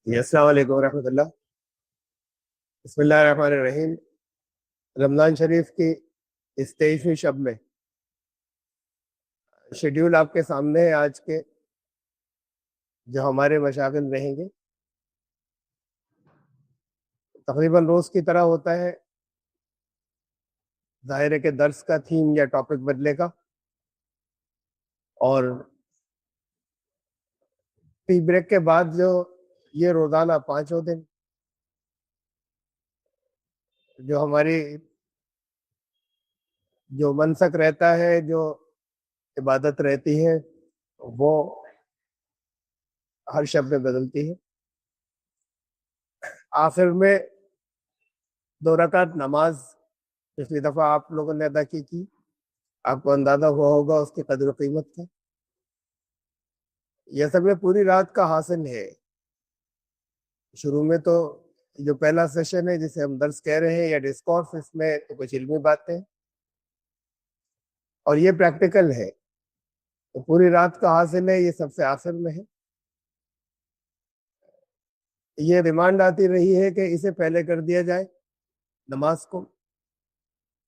جی السلام علیکم ورحمۃ اللہ۔ بسم اللہ الرحمن الرحیم۔ رمضان شریف کی اس 23ویں شب میں شیڈیول آپ کے سامنے ہے آج کے جو ہمارے مشاغل رہیں گے۔ تقریباً روز کی طرح ہوتا ہے، ظاہر ہے کہ درس کا تھیم یا ٹاپک بدلے گا، اور ٹی بریک کے بعد جو یہ روزانہ 5 دن جو ہماری جو منسک رہتا ہے، جو عبادت رہتی ہے، وہ ہر شب میں بدلتی ہے۔ آخر میں 2 رکعت نماز پچھلی دفعہ آپ لوگوں نے ادا کی تھی، آپ کو اندازہ ہوا ہوگا اس کی قدر و قیمت کا۔ یہ سب میں پوری رات کا حاصل ہے۔ شروع میں تو جو پہلا سیشن ہے جسے ہم درس کہہ رہے ہیں یا ڈسکورس، اس میں تو کچھ علمی باتیں اور یہ پریکٹیکل ہے، تو پوری رات کا حاصل ہے، یہ سب سے آخر میں ہے۔ یہ ڈیمانڈ آتی رہی ہے کہ اسے پہلے کر دیا جائے نماز کو،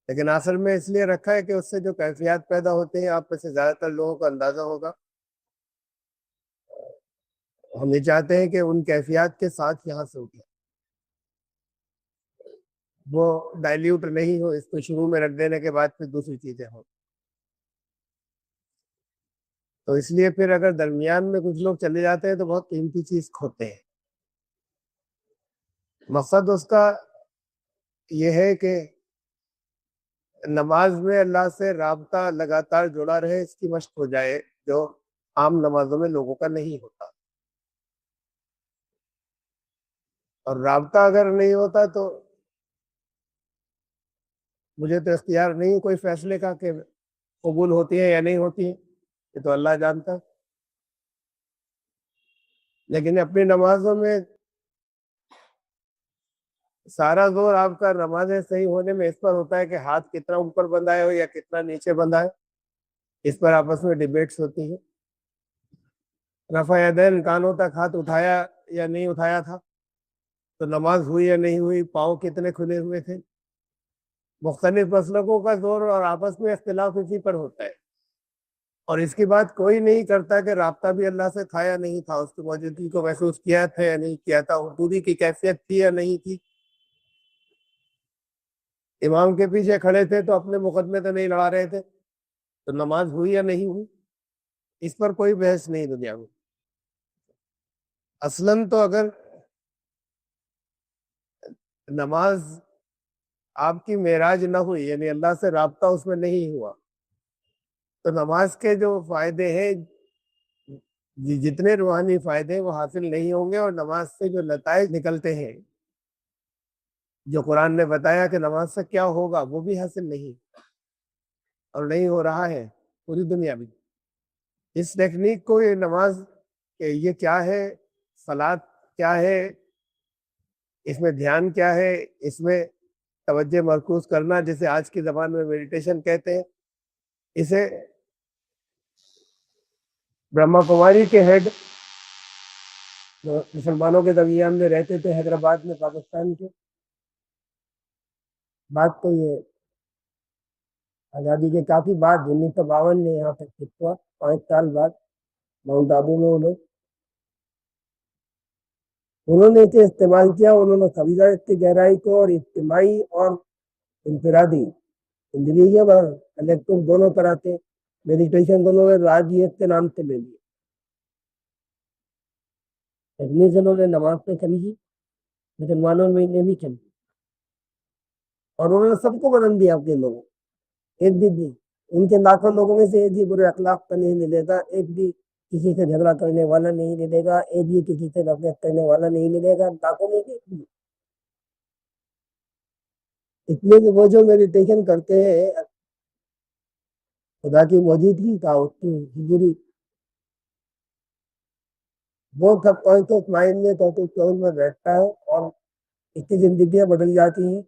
لیکن آخر میں اس لیے رکھا ہے کہ اس سے جو کیفیات پیدا ہوتے ہیں آپ میں سے زیادہ تر لوگوں کو اندازہ ہوگا۔ ہم یہ چاہتے ہیں کہ ان کیفیات کے ساتھ یہاں سے اٹھیں، وہ ڈائلیوٹ نہیں ہو، اس کو شروع میں رکھ دینے کے بعد پھر دوسری چیزیں ہوں۔ تو اس لیے پھر اگر درمیان میں کچھ لوگ چلے جاتے ہیں تو بہت قیمتی چیز کھوتے ہیں۔ مقصد اس کا یہ ہے کہ نماز میں اللہ سے رابطہ لگاتار جڑا رہے، اس کی مشق ہو جائے، جو عام نمازوں میں لوگوں کا نہیں ہوتا۔ اور رابطہ اگر نہیں ہوتا تو مجھے تو اختیار نہیں کوئی فیصلے کا کہ قبول ہوتی ہے یا نہیں ہوتی ہے، یہ تو اللہ جانتا ہے۔ لیکن اپنی نمازوں میں سارا زور آپ کا نمازیں صحیح ہونے میں اس پر ہوتا ہے کہ ہاتھ کتنا اوپر بندھائے ہو یا کتنا نیچے بندھائے، اس پر آپس میں ڈیبیٹس ہوتی ہیں۔ رفع یدین کانوں تک ہاتھ اٹھایا یا نہیں اٹھایا تھا، تو نماز ہوئی یا نہیں ہوئی، پاؤں کتنے کھلے ہوئے تھے، مختلف مسلکوں کا زور اور آپس میں اختلاف اسی پر ہوتا ہے۔ اور اس کی بات کوئی نہیں کرتا کہ رابطہ بھی اللہ سے تھا یا نہیں تھا، اس کی موجودگی کو محسوس کیا تھا یا نہیں کیا تھا، حضوری کی کیفیت تھی یا نہیں تھی۔ امام کے پیچھے کھڑے تھے تو اپنے مقدمے تو نہیں لڑا رہے تھے، تو نماز ہوئی یا نہیں ہوئی، اس پر کوئی بحث نہیں دنیا میں۔ اصلاً تو اگر نماز آپ کی معراج نہ ہوئی، یعنی اللہ سے رابطہ اس میں نہیں ہوا، تو نماز کے جو فائدے ہیں، جتنے روحانی فائدے ہیں، وہ حاصل نہیں ہوں گے، اور نماز سے جو نتائج نکلتے ہیں، جو قرآن نے بتایا کہ نماز سے کیا ہوگا، وہ بھی حاصل نہیں، اور نہیں ہو رہا ہے پوری دنیا میں۔ اس ٹیکنیک کو، یہ نماز کہ یہ کیا ہے، صلاۃ کیا ہے، اس میں دھیان کیا ہے، اس میں توجہ مرکوز کرنا، جسے آج کی زبان میں میڈیٹیشن کہتے ہیں، اسے برہما کماری کے ہیڈ جو مسلمانوں کے درمیان میں رہتے تھے حیدرآباد میں، پاکستان کے، بات تو یہ آزادی کے کافی بعد 1952 میں یہاں تک شفٹ ہوا، 5 سال بعد ماؤنٹ آبو میں انہوں نے اسے استعمال کیا۔ انہوں نے سمجھا اس کی گہرائی کو، اور اجتماعی اور انفرادی، انڈیویژل اور کلیکٹو دونوں طرح سے میڈیٹیشن دونوں راجیت کے نام سے لے لیے۔ انہوں نے نماز پہ سمجھی، مسلمانوں میں نے بھی سمجھی، اور انہوں نے سب کو بدل دیا اپنے لوگوں، ایک بھی ان کے لاکھوں لوگوں میں سے ایک بھی برے اخلاق کا نہیں ملے گا، ایک بھی کسی سے جھگڑا کرنے والا نہیں ملے گا، ایک بھی کسی سے نفرت کرنے والا نہیں ملے گا، لاکھوں میں سے ایک بھی۔ اس لیے کہ وہ جو میڈیٹیشن کرتے ہیں خدا کی موجودگی کا، اس کی حضوری، وہ سب کانشیس مائنڈ میں، کانشیس سول میں بیٹھتا ہے، اور اس کی زندگیاں بدل جاتی ہیں۔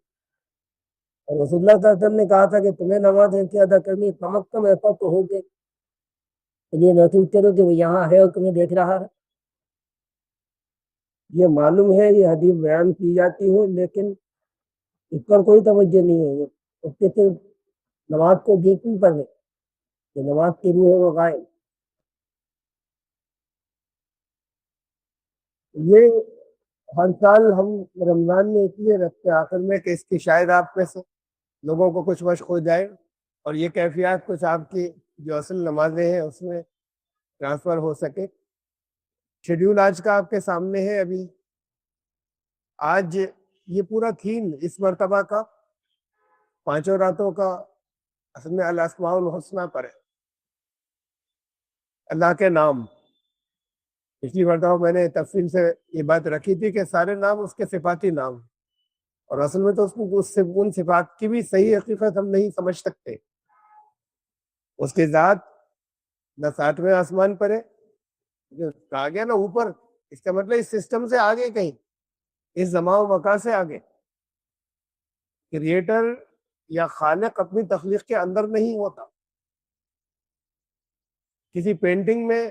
اور رسول اللہ صلی اللہ علیہ وسلم نے کہا تھا کہ تمہیں نماز ایسے ادا کرنی، کم از کم ایسا تو ہو گے، یہ محسوس کرو کہ وہ یہاں ہے اور تمہیں دیکھ رہا ہے۔ یہ معلوم ہے یہ حدیث بیان کی جاتی ہے، لیکن اس پر کوئی توجہ نہیں ہے، اس کے صرف نماز کو دیکھنے پر ہے کہ نماز کی روح ہے وہ غائب. یہ ہر سال ہم رمضان میں اس لیے رکھتے ہیں آخر میں کہ اس کی شاید آپ میں سے لوگوں کو کچھ مشق ہو جائے اور یہ کیفیات کچھ آپ کی جو اصل نمازیں ہیں اس میں ٹرانسفر ہو سکے. شیڈیول آج کا آپ کے سامنے ہے. ابھی آج یہ پورا تھیم اس مرتبہ کا 5 راتوں کا اصل میں الاسماء الحسنہ پر ہے، اللہ کے نام. پچھلی مرتبہ میں نے تفصیل سے یہ بات رکھی تھی کہ سارے نام اس کے صفاتی نام، اور اصل میں تو ان صفات کی بھی صحیح حقیقت ہم نہیں سمجھ سکتے. اس کی ذات نہ 7ویں آسمان پر ہے، جو کہا گیا نا اوپر، اس کا مطلب اس سسٹم سے آگے کہیں، اس زمان و مکان سے آگے. کریٹر یا خالق اپنی تخلیق کے اندر نہیں ہوتا. کسی پینٹنگ میں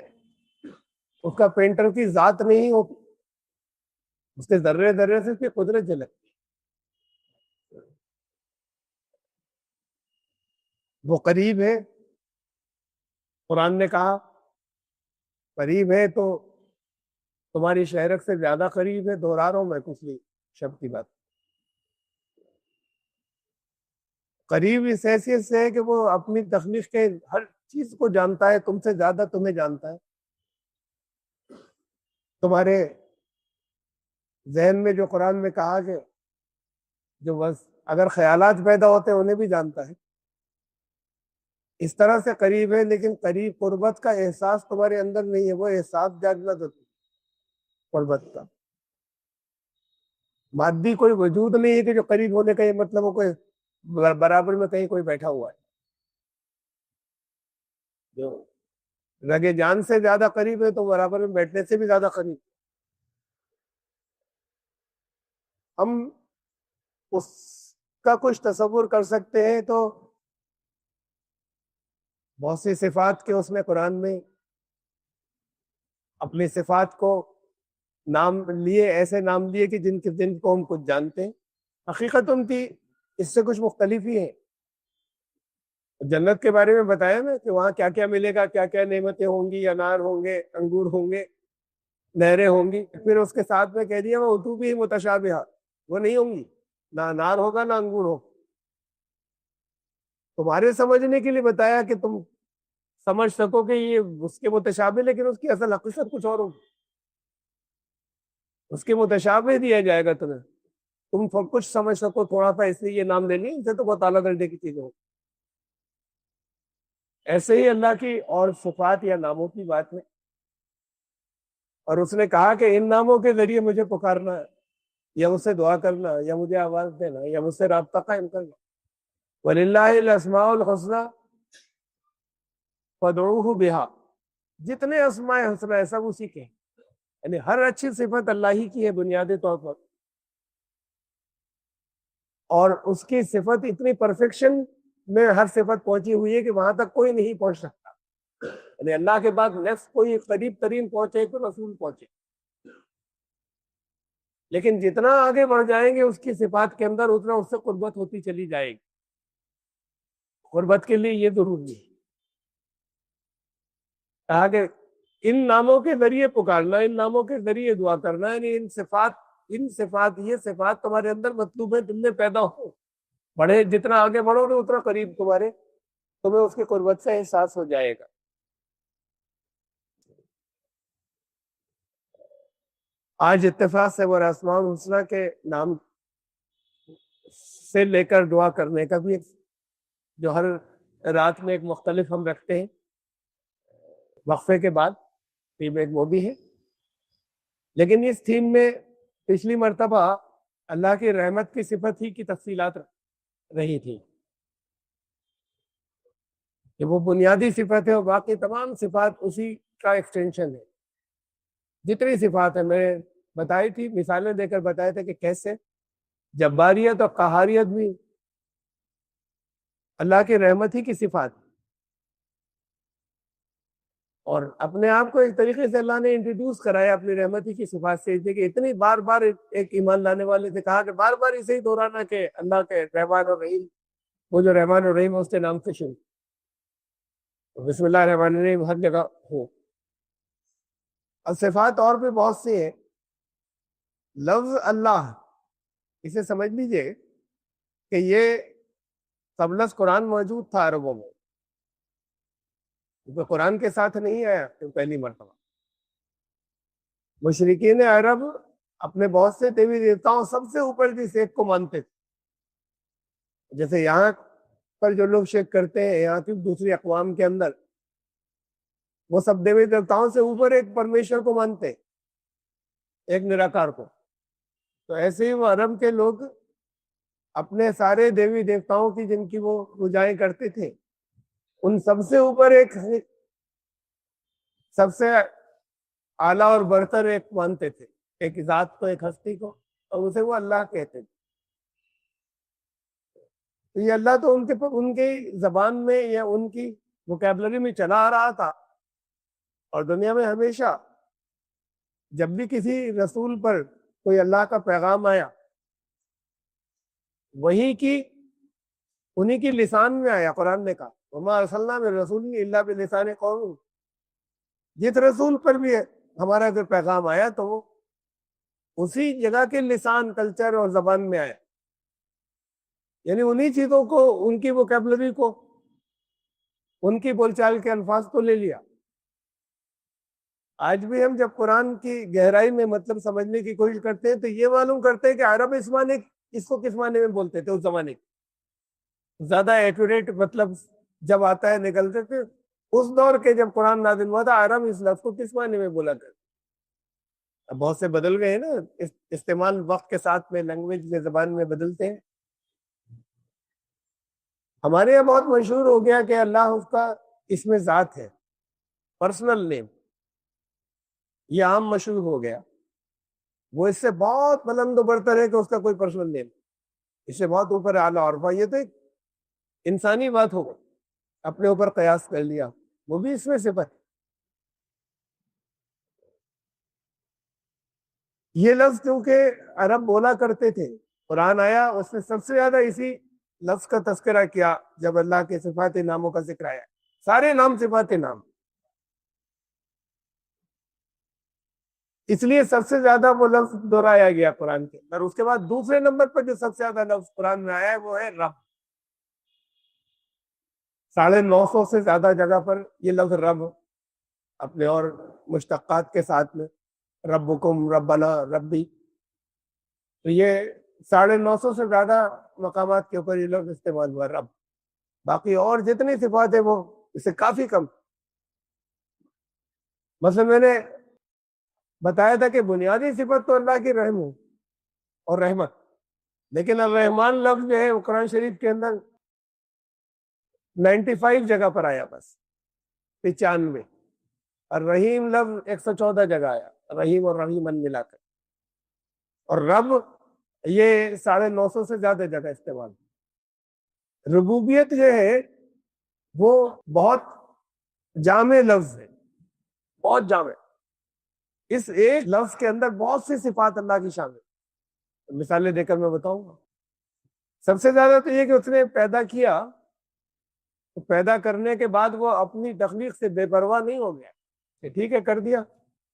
اس کا پینٹر کی ذات نہیں ہوتی، اس کے ذرے ذرے سے اس کی قدرت جھلکتی. وہ قریب ہے، قرآن نے کہا قریب ہے تو تمہاری شہرک سے زیادہ قریب ہے. دوہرا رہا ہوں میں پچھلی شب کی بات. قریب اس حیثیت سے ہے کہ وہ اپنی تخلیق کے ہر چیز کو جانتا ہے، تم سے زیادہ تمہیں جانتا ہے. تمہارے ذہن میں جو قرآن میں کہا کہ جو بس اگر خیالات پیدا ہوتے ہیں انہیں بھی جانتا ہے، اس طرح سے قریب ہے. لیکن قریب قربت کا احساس تمہارے اندر نہیں ہے، وہ احساس جاگنا ضروری قربت کا. مادی کوئی وجود نہیں ہے کہ جو قریب ہونے کا یہ مطلب ہو کوئی برابر میں کہیں کوئی بیٹھا ہوا ہے. جو رگے جان سے زیادہ قریب ہے تو برابر میں بیٹھنے سے بھی زیادہ قریب. ہم اس کا کچھ تصور کر سکتے ہیں تو بہت سی صفات کے اس میں قرآن میں اپنی صفات کو نام لیے، ایسے نام لیے کہ جن کو ہم کچھ جانتے ہیں. حقیقت ان کی اس سے کچھ مختلف ہی ہے. جنت کے بارے میں بتایا نا کہ وہاں کیا کیا ملے گا، کیا کیا نعمتیں ہوں گی، انار ہوں گے، انگور ہوں گے، نہریں ہوں گی. پھر اس کے ساتھ میں کہہ دیا وہ اتو بھی متشابہہ، وہ نہیں ہوں گی، نہ انار ہوگا نہ انگور ہوگا. تمہارے سمجھنے کے لیے بتایا کہ تم سمجھ سکو کہ یہ اس کے متشابہ، لیکن اس کی اصل حقیقت کچھ اور ہوگی. اس کے متشابہ دیا جائے گا تمہیں، تم سب کچھ سمجھ سکو تھوڑا سا، اس لیے یہ نام لے لی، ان سے تو بہت اعلیٰ درجے کی چیزیں ہو. ایسے ہی اللہ کی اور صفات یا ناموں کی بات میں، اور اس نے کہا کہ ان ناموں کے ذریعے مجھے پکارنا ہے، یا مجھ سے دعا کرنا، یا مجھے آواز دینا، یا مجھ سے رابطہ قائم کرنا. وَلِلَّهِ الْأَسْمَاءُ الْحُسْنَى فَادْعُوهُ بِهَا. جتنے اسماء حسنہ ہے سب اسی کے ہیں، یعنی ہر اچھی صفت اللہ ہی کی ہے بنیادی طور پر. اور اس کی صفت اتنی پرفیکشن میں ہر صفت پہنچی ہوئی ہے کہ وہاں تک کوئی نہیں پہنچ سکتا. یعنی اللہ کے بعد نیکسٹ کوئی قریب ترین پہنچے تو رسول پہنچے. لیکن جتنا آگے بڑھ جائیں گے اس کی صفات کے اندر اتنا اس سے قربت ہوتی چلی جائے گی. قربت کے لیے یہ ضروری ہے کہا کہ ان ناموں کے ذریعے پکارنا، ان ناموں کے ذریعے دعا کرنا، یعنی یہ صفات تمہارے اندر مطلوب ہے تم نے پیدا ہو. بڑھے جتنا آگے بڑھو گے اتنا قریب تمہیں اس کی قربت سے احساس ہو جائے گا. آج اتفاق سے وہ اسماء الحسنہ کے نام سے لے کر دعا کرنے کا بھی ایک جو ہر رات میں ایک مختلف ہم رکھتے ہیں وقفے کے بعد، تھیم ایک وہ بھی ہے. لیکن اس تھیم میں پچھلی مرتبہ اللہ کی رحمت کی صفت ہی کی تفصیلات رہی تھی کہ وہ بنیادی صفت ہے اور باقی تمام صفات اسی کا ایکسٹینشن ہے. جتنی صفات ہیں میں نے بتائی تھی، مثالیں دے کر بتائے تھے کہ کیسے جباریت اور قہاریت بھی اللہ کی رحمت ہی کی صفات. اور اپنے آپ کو ایک طریقے سے اللہ نے انٹروڈیوس کرایا اپنی رحمتی کی صفات سے، کہ اتنی بار بار ایک ایمان لانے والے سے کہا کہ بار بار اسے ہی دہرانا کہ اللہ کے رحمان اور رحیم، وہ جو رحمان اور رحیم ہے اس کے نام سے شروع، بسم اللہ الرحمن الرحیم ہر جگہ ہو۔ اور صفات اور بھی بہت سی ہیں۔ لفظ اللہ اسے سمجھ لیجئے کہ یہ قبل از قرآن موجود تھا عربوں میں، کیونکہ قرآن کے ساتھ نہیں آیا پہلی مرتبہ۔ مشرکین عرب اپنے بہت سے دیوی دیوتاؤں سب سے اوپر جس ایک کو مانتے تھے، جیسے یہاں پر جو لوگ شرک کرتے ہیں یہاں کی دوسری اقوام کے اندر، وہ سب دیوی دیوتاؤں سے اوپر ایک پرمیشور کو مانتے، ایک نراکار کو۔ تو ایسے ہی وہ عرب کے لوگ اپنے سارے دیوی دیوتاؤں کی جن کی وہ پوجائیں کرتے تھے، ان سب سے اوپر ایک سب سے اعلیٰ اور برتر ایک مانتے تھے، ایک ذات کو، ایک ہستی کو، اور اسے وہ اللہ کہتے تھے۔ تو یہ اللہ تو ان کی زبان میں یا ان کی وکیبلری میں چلا آ رہا تھا، اور دنیا میں ہمیشہ جب بھی کسی رسول پر کوئی اللہ کا پیغام آیا، وہی کی انہی کی لسان میں آیا۔ قرآن نے کہا وَمَا أَرْسَلْنَا مِن رَّسُولٍ إِلَّا بِلِسَانِ قَوْمِهِ، جس رسول پر بھی ہمارا اگر پیغام آیا تو وہ اسی جگہ کے لسان، کلچر اور زبان میں آیا، یعنی انہی چیزوں کو، ان کی وکیبلری کو، ان کی بول چال کے الفاظ کو لے لیا۔ آج بھی ہم جب قرآن کی گہرائی میں مطلب سمجھنے کی کوشش کرتے ہیں تو یہ معلوم کرتے ہیں کہ عرب اس کو کس معنی میں بولتے تھے اس زمانے کے، زیادہ ایکوریٹ مطلب جب آتا ہے نکلتے تھے۔ اس دور کے جب قرآن نازل ہوا تھا، عرب اس لفظ کو کس معنی میں بولا کرتے۔ اب بہت سے بدل گئے ہیں نا، استعمال وقت کے ساتھ میں لینگویج میں، زبان میں بدلتے ہیں۔ ہمارے یہاں بہت مشہور ہو گیا کہ اللہ اس کا اسم ذات ہے، پرسنل نیم، یہ عام مشہور ہو گیا۔ وہ اس سے بہت بلند و برتر ہے کہ اس کا کوئی پرسنل نیم، اس سے بہت اوپر اعلیٰ عرفہ۔ یہ تو ایک انسانی بات ہو گئی، اپنے اوپر قیاس کر لیا، وہ بھی اس میں صفت۔ یہ لفظ کیونکہ عرب بولا کرتے تھے، قرآن آیا اس نے سب سے زیادہ اسی لفظ کا تذکرہ کیا جب اللہ کے صفات ناموں کا ذکر آیا۔ سارے نام صفات نام، اس لیے سب سے زیادہ وہ لفظ دہرایا گیا قرآن کے اندر۔ اس کے بعد دوسرے نمبر پر جو سب سے زیادہ لفظ قرآن میں آیا ہے وہ ہے رب۔ 950 سے زیادہ جگہ پر یہ لفظ رب اپنے اور مشتقات کے ساتھ میں، ربکم، ربنا، ربی، تو یہ 950 سے زیادہ مقامات کے اوپر یہ لفظ استعمال ہوا رب۔ باقی اور جتنی صفات ہیں وہ اس سے کافی کم۔ مثلا میں نے بتایا تھا کہ بنیادی صفت تو اللہ کی رحم ہو اور رحمت، لیکن الرحمن لفظ جو ہے وہ قرآن شریف کے اندر 95 جگہ پر آیا، بس 95۔ الرحیم لفظ 114 جگہ آیا، رحیم اور رحیمن ملا کر، اور رب یہ 950 سے زیادہ جگہ استعمال۔ ربوبیت جو ہے وہ بہت جامع لفظ ہے، بہت جامع۔ اس ایک لفظ کے اندر بہت سی صفات اللہ کی شامل، مثالیں دے کر میں بتاؤں گا۔ سب سے زیادہ تو یہ کہ اس نے پیدا کیا، تو پیدا کرنے کے بعد وہ اپنی تخلیق سے بے پرواہ نہیں ہو گیا کہ ٹھیک ہے کر دیا۔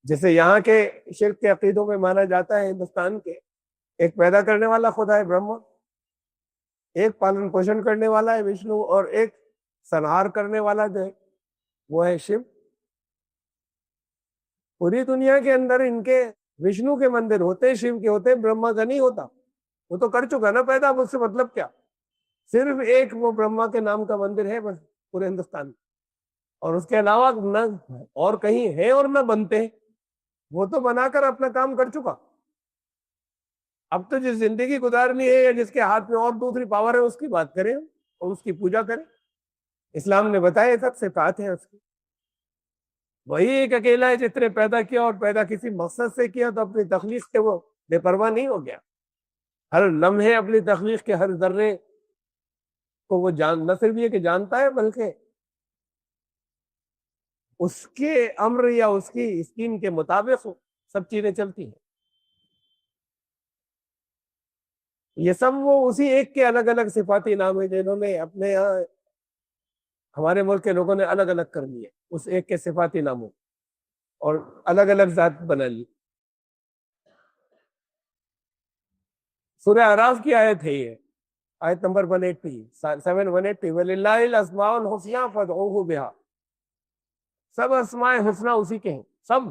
جیسے یہاں کے شرک کے عقیدوں میں مانا جاتا ہے ہندوستان کے، ایک پیدا کرنے والا خدا ہے برہما، ایک پالن پوشن کرنے والا ہے وشنو، اور ایک سنہار کرنے والا جو ہے وہ ہے شیو۔ پوری دنیا کے اندر ان کے وشنو کے مندر ہوتے ہیں، شیو کے ہوتے ہیں، برہما کا نہیں ہوتا۔ وہ تو کر چکا نا پیدا، مجھ سے مطلب کیا؟ صرف ایک وہ برہما کے نام کا مندر ہے بس پورے ہندوستان میں، اور اس کے علاوہ نہ اور کہیں ہے اور نہ بنتے ہیں۔ وہ تو بنا کر اپنا کام کر چکا۔ اب تو جس زندگی گزارنی ہے یا جس کے ہاتھ میں اور دوسری پاور ہے اس کی بات کریں اور اس کی پوجا کریں۔ اسلام نے بتایا سب صفات ہیں اس کی۔ وہی ایک اکیلا ہے جس نے پیدا کیا، اور پیدا کسی مقصد سے کیا، تو اپنی تخلیق سے وہ بے پرواہ نہیں ہو گیا۔ ہر لمحے اپنی تخلیق کے ہر ذرے کو وہ نہ صرف یہ کہ جانتا ہے، بلکہ اس کے امر یا اس کی اسکیم کے مطابق سب چیزیں چلتی ہیں. یہ سب وہ اسی ایک کے الگ الگ صفاتی نام ہیں جنہوں نے اپنے یہاں ہمارے ملک کے لوگوں نے الگ الگ کر لیے اس ایک کے صفاتی ناموں اور الگ الگ ذات بنا لی. سورہ اعراف کی آیت ہے یہ، آیت نمبر 180 780 وَلِلَّهِ الْأَسْمَاءُ الْحُسْنَىٰ فَادْعُوهُ بِهَا. سب اسماء حسنہ اسی کے ہیں سب.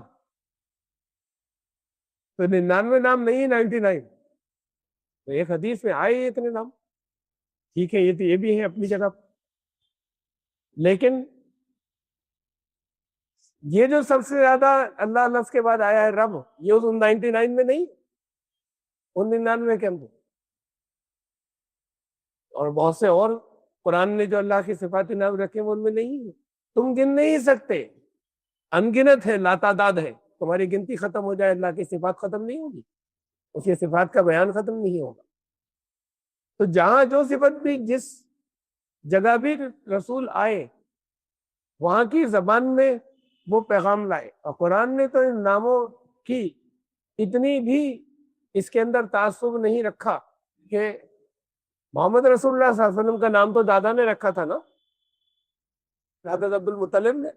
تو 99 نام نہیں 99. تو ایک حدیث میں آئے اتنے نام، ٹھیک ہے یہ بھی ہے اپنی جگہ. لیکن یہ جو سب سے زیادہ اللہ لفظ کے بعد آیا ہے رب، یہ اس 99 میں نہیں، ان 99 کے اندر. اور بہت سے اور قرآن نے جو اللہ کی صفاتی نام رکھے وہ ان میں نہیں ہے. تم گن نہیں سکتے، انگنت ہے، لا تعداد ہے. تمہاری گنتی ختم ہو جائے اللہ کی صفات ختم نہیں ہوگی، اس کی صفات کا بیان ختم نہیں ہوگا. تو جہاں جو صفت بھی جس جگہ بھی رسول آئے وہاں کی زبان میں وہ پیغام لائے. اور قرآن نے تو ان ناموں کی اتنی بھی اس کے اندر تعصب نہیں رکھا کہ محمد رسول اللہ صلی اللہ علیہ وسلم کا نام تو دادا نے رکھا تھا نا، حضرت عبد المطلب نے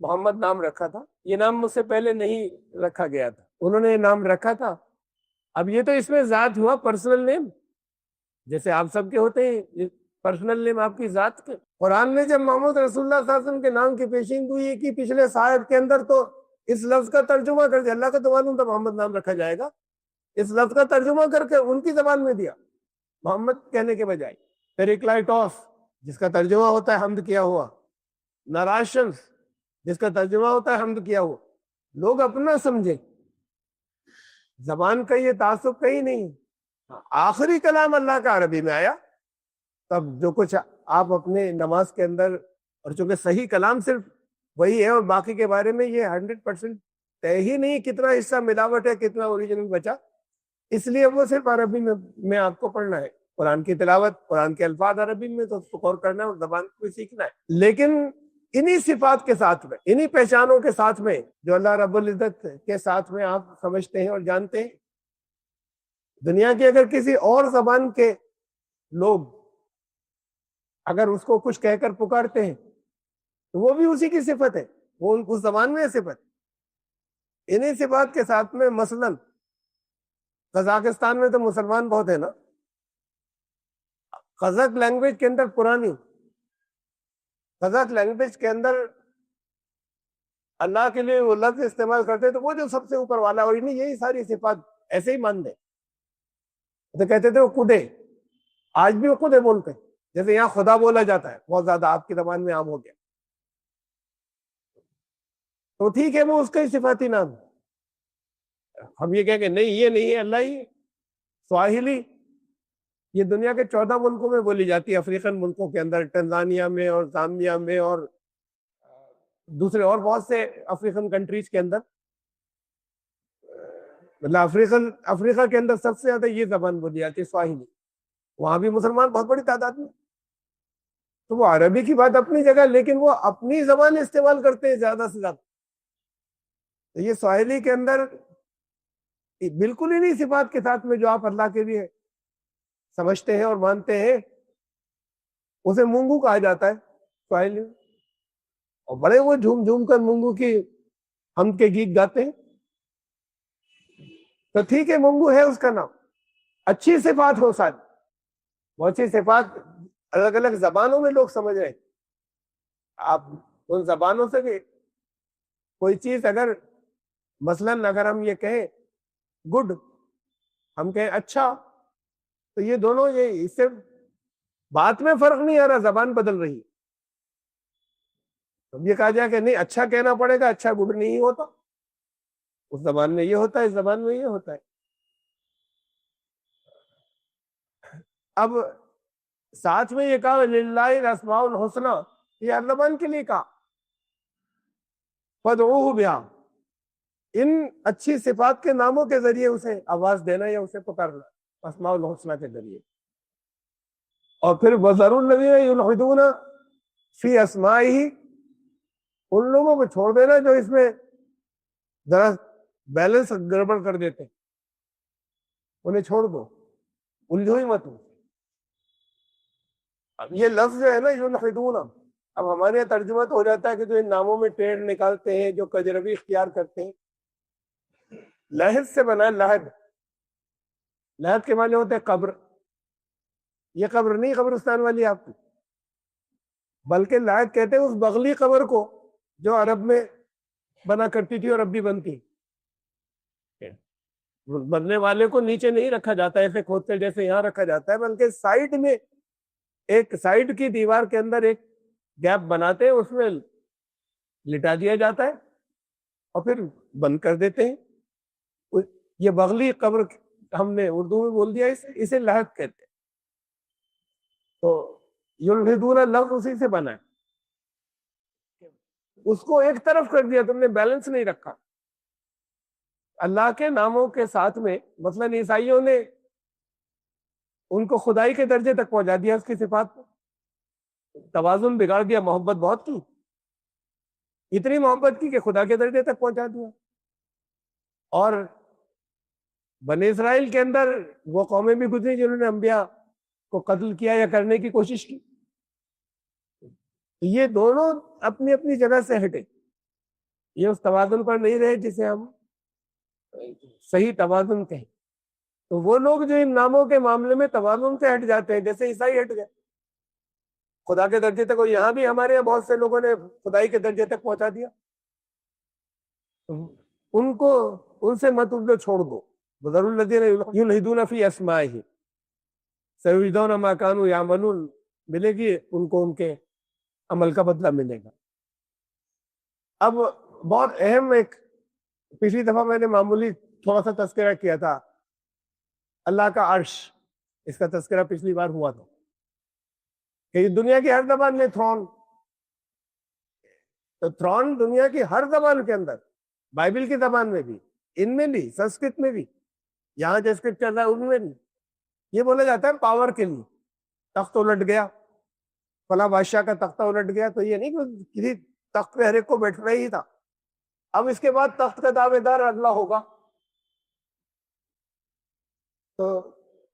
محمد نام رکھا تھا. یہ نام مجھ سے پہلے نہیں رکھا گیا تھا، انہوں نے یہ نام رکھا تھا. اب یہ تو اس میں ذات ہوا پرسنل نیم، جیسے آپ سب کے ہوتے ہیں پرسنل نیم آپ کی ذات کے. قرآن نے جب محمد رسول اللہ صلی اللہ علیہ وسلم کے نام کی پیشین کی پچھلے صاحب کے اندر تو اس لفظ کا ترجمہ کر دیا. اللہ کا تو معلوم تھا محمد نام رکھا جائے گا، اس لفظ کا ترجمہ کر کے ان کی زبان میں دیا محمد کہنے کے بجائے. پیریکلائٹوس جس کا ترجمہ ہوتا ہے حمد کیا ہوا، نراشنس جس کا ترجمہ ہوتا ہے حمد کیا ہوا. لوگ اپنا سمجھے، زبان کا یہ تعصب کہیں نہیں. آخری کلام اللہ کا عربی میں آیا، تب جو کچھ آپ اپنے نماز کے اندر، اور چونکہ صحیح کلام صرف وہی ہے اور باقی کے بارے میں یہ 100% طے ہی نہیں کتنا حصہ ملاوٹ ہے کتنا اوریجنل بچا، اس لیے وہ صرف عربی میں آپ کو پڑھنا ہے. قرآن کی تلاوت، قرآن کے الفاظ عربی میں تو اس کو غور کرنا ہے اور زبان کو بھی سیکھنا ہے. لیکن انہی صفات کے ساتھ میں، انہی پہچانوں کے ساتھ میں جو اللہ رب العزت کے ساتھ میں آپ سمجھتے ہیں اور جانتے ہیں، دنیا کی اگر کسی اور زبان کے لوگ اگر اس کو کچھ کہہ کر پکارتے ہیں تو وہ بھی اسی کی صفت ہے، وہ اس زبان میں صفت. انہی صفات کے ساتھ میں مثلا قزاقستان میں تو مسلمان بہت ہیں نا، قزق لینگویج کے اندر پرانی قزق لینگویج کے اندر اللہ کے لیے وہ لفظ استعمال کرتے تو وہ جو سب سے اوپر والا، اور انہیں یہی ساری صفات ایسے ہی مان دیں. تو کہتے تھے وہ خدے، آج بھی وہ خدے بولتے ہیں، جیسے یہاں خدا بولا جاتا ہے بہت زیادہ آپ کی زبان میں عام ہو گیا. تو ٹھیک ہے وہ اس کا ہی صفاتی نام. ہم یہ کہیں کہ نہیں یہ نہیں ہے اللہ ہی. سواحلی یہ دنیا کے 14 ملکوں میں بولی جاتی ہے، افریقن ملکوں کے اندر، ٹنزانیہ میں اور زامبیا میں اور دوسرے اور بہت سے افریقن کنٹریز کے اندر. مطلب افریقہ کے اندر سب سے زیادہ یہ زبان بولی جاتی ہے سواحلی. وہاں بھی مسلمان بہت بڑی تعداد میں. تو وہ عربی کی بات اپنی جگہ، لیکن وہ اپنی زبان استعمال کرتے ہیں زیادہ سے زیادہ. تو یہ سواحلی کے اندر بالکل ہی نہیں صفات کے ساتھ میں جو آپ اللہ کے لیے سمجھتے ہیں اور مانتے ہیں، اسے مونگو کہا جاتا ہے سواحلی. اور بڑے وہ جھوم جھوم کر مونگو کی حمد کے گیت گاتے ہیں. تو ٹھیک ہے مونگو ہے اس کا نام، اچھی صفات ہو ساتھ، بہت سی صفات الگ الگ زبانوں میں لوگ سمجھ رہے ہیں. آپ ان زبانوں سے بھی کوئی چیز اگر مثلاً اگر ہم یہ کہیں گڈ، ہم کہیں اچھا، تو یہ دونوں یہ اس سے بات میں فرق نہیں آ رہا، زبان بدل رہی ہے. اب یہ کہا جائے کہ نہیں اچھا کہنا پڑے گا، اچھا گڈ نہیں ہوتا، اس زبان میں یہ ہوتا ہے اس زبان میں یہ ہوتا ہے. اب ساتھ میں یہ کہا للہ الاسماء الحسنی، یہ ہر زبان کے لیے کہا. فادعوہ بہا، ان اچھی صفات کے ناموں کے ذریعے اسے آواز دینا یا اسے پکارنا، اسماء الحسنی کے ذریعے. اور پھر وَذَرُوا الَّذِينَ يُلْحِدُونَ فِي أَسْمَائِهِ، ان لوگوں کو چھوڑ دینا جو اس میں ذرا بیلنس گڑبڑ کر دیتے ہیں، انہیں چھوڑ دو، الجھو ہی مت۔ اب یہ لفظ جو ہے نا یلحدون، اب ہمارے یہاں ترجمہ تو ہو جاتا ہے کہ جو ان ناموں میں ٹیڑھ نکالتے ہیں، جو کجروی اختیار کرتے ہیں۔ لحد سے بنا ہے لحد، لحد کے معنی ہوتے ہیں قبر۔ یہ قبر نہیں قبرستان والی آپ کی، بلکہ لحد کہتے ہیں اس بغلی قبر کو جو عرب میں بنا کرتی تھی اور اب بھی بنتی۔ بننے والے کو نیچے نہیں رکھا جاتا ایسے کھودتے جیسے یہاں رکھا جاتا ہے، بلکہ سائڈ میں ایک سائڈ کی دیوار کے اندر ایک گیپ بناتے ہیں، اس میں لٹا دیا جاتا ہے اور پھر بند کر دیتے ہیں۔ یہ بغلی قبر ہم نے اردو میں بول دیا، اسے لحد کہتے ہیں۔ تو یلحدون لفظ اسی سے بنا ہے، اس کو ایک طرف کر دیا تم نے، بیلنس نہیں رکھا۔ اللہ کے ناموں کے ساتھ میں مثلا عیسائیوں نے ان کو خدائی کے درجے تک پہنچا دیا، اس کی صفات کو توازن بگاڑ دیا، محبت بہت کی، اتنی محبت کی کہ خدا کے درجے تک پہنچا دیا۔ اور بنی اسرائیل کے اندر وہ قومیں بھی گزری جنہوں نے انبیاء کو قتل کیا یا کرنے کی کوشش کی۔ یہ دونوں اپنی اپنی جگہ سے ہٹے، یہ اس توازن پر نہیں رہے جسے ہم صحیح توازن کہیں۔ تو وہ لوگ جو ان ناموں کے معاملے میں توازن سے ہٹ جاتے ہیں، جیسے عیسائی ہٹ گئے خدا کے درجے تک، یہاں بھی ہمارے یہاں بہت سے لوگوں نے خدائی کے درجے تک پہنچا دیا، ان کو ان سے مت ان کو چھوڑ دو۔ وَذَرُوا الَّذِينَ يُلْحِدُونَ فِي أَسْمَائِهِ سَيُجْزَوْنَ مَا كَانُوا يَعْمَلُونَ، ملے گی ان کو ان کے عمل کا بدلہ ملے گا۔ اب بہت اہم ایک، پچھلی دفعہ میں نے معمولی تھوڑا سا تذکرہ کیا تھا اللہ کا عرش، اس کا تذکرہ پچھلی بار ہوا تھا کہ دنیا کی ہر زبان میں تھرون، تو تھرون دنیا کی ہر زبان کے اندر، بائبل کی زبان میں بھی، ان میں بھی، سنسکرت میں بھی، یہاں جو اسکرپٹ چل رہا ہے ان میں بھی یہ بولا جاتا ہے پاور کے لیے۔ تخت الٹ گیا، فلاں بادشاہ کا تختہ الٹ گیا، تو یہ نہیں کہ کسی تخت پہ ہر ایک کو بیٹھنا ہی تھا، اب اس کے بعد تخت کا دعوے دار اللہ ہوگا۔ تو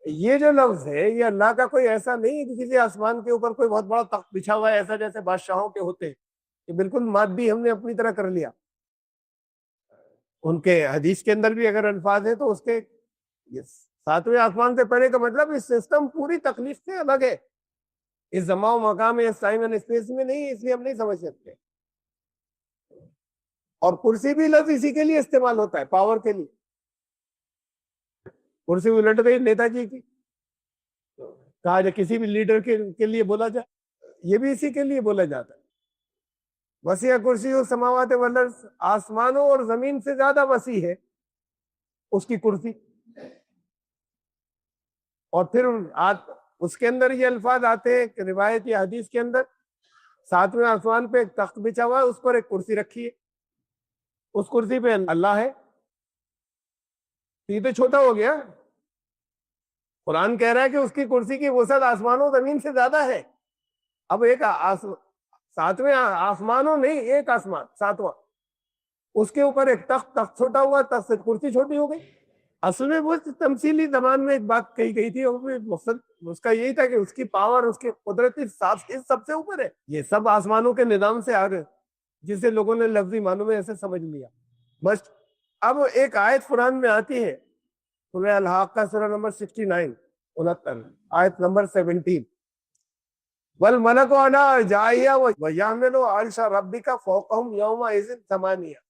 یہ جو لفظ ہے یہ اللہ کا کوئی ایسا نہیں ہے کہ کسی آسمان کے اوپر کوئی بہت بڑا تخت بچھا ہوا ہے ایسا جیسے بادشاہوں کے ہوتے، کہ بالکل مادی ہم نے اپنی طرح کر لیا۔ ان کے حدیث کے اندر بھی اگر الفاظ ہیں تو اس کے ساتویں آسمان سے پڑھنے کا مطلب اس سسٹم پوری تکلیف سے الگ ہے، اس زمان و مقام اس ٹائم اینڈ اسپیس میں نہیں، اس لیے ہم نہیں سمجھ سکتے۔ اور کرسی بھی لفظ اسی کے لیے استعمال ہوتا ہے، پاور کے لیے۔ کرسی الٹ گئی نیتا جی کی، کہا جائے کسی بھی لیڈر کے لیے بولا جائے، یہ بھی اسی کے لیے بولا جاتا ہے۔ وسیع کرسی السماوات والارض، آسمانوں اور زمین سے زیادہ وسیع ہے اس کی کرسی۔ اور پھر اس کے اندر یہ الفاظ آتے ہیں کہ روایت یا حدیث کے اندر ساتویں آسمان پہ ایک تخت بچھا ہوا ہے، اس پر ایک کرسی رکھی ہے، اس کرسی پہ اللہ ہے۔ یہ تو چھوٹا ہو گیا، قرآن کہہ رہا ہے کہ اس کی کرسی کی وسعت آسمانوں زمین سے زیادہ ہے۔ اب ایک ساتویں آسمانوں نہیں، ایک آسمان ساتواں، اس کے اوپر ایک تخت چھوٹا ہوا، تخت سے کرسی چھوٹی ہو گئی۔ اصل میں وہ تمثیلی زبان میں ایک بات کہی گئی تھی، اور مقصد اس کا یہی تھا کہ اس کی پاور، اس کی قدرت سب سے اوپر ہے، یہ سب آسمانوں کے نظام سے آگے، جسے لوگوں نے لفظی معنوں میں ایسے سمجھ لیا بس۔ اب ایک آیت قرآن میں آتی ہے، سورہ الحاقہ سورہ نمبر 69 آیت نمبر 17، وَالْمَلَكُ عَلَىٰ أَرْجَائِهَا وَيَحْمِلُ عَرْشَ رَبِّكَ فَوْقَهُمْ يَوْمَئِذٍ ثَمَانِيَةٌ۔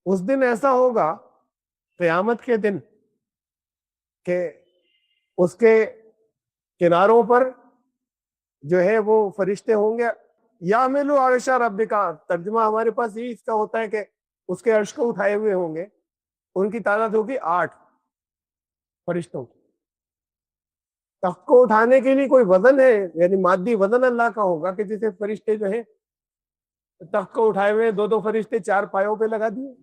اس دن ایسا ہوگا قیامت کے دن کہ اس کے کناروں پر جو ہے وہ فرشتے ہوں گے، یحملُ عَرْشَ رَبِّكَ، ترجمہ ہمارے پاس یہ اس کا ہوتا ہے کہ اس کے عرش کو اٹھائے ہوئے ہوں گے، ان کی تعداد ہوگی 8 فرشتوں کی۔ تخت کو اٹھانے کے لیے کوئی وزن ہے، یعنی مادی وزن اللہ کا ہوگا کہ جسے فرشتے جو ہیں تخت کو اٹھائے ہوئے 2 فرشتے 4 پایوں پہ لگا دیے۔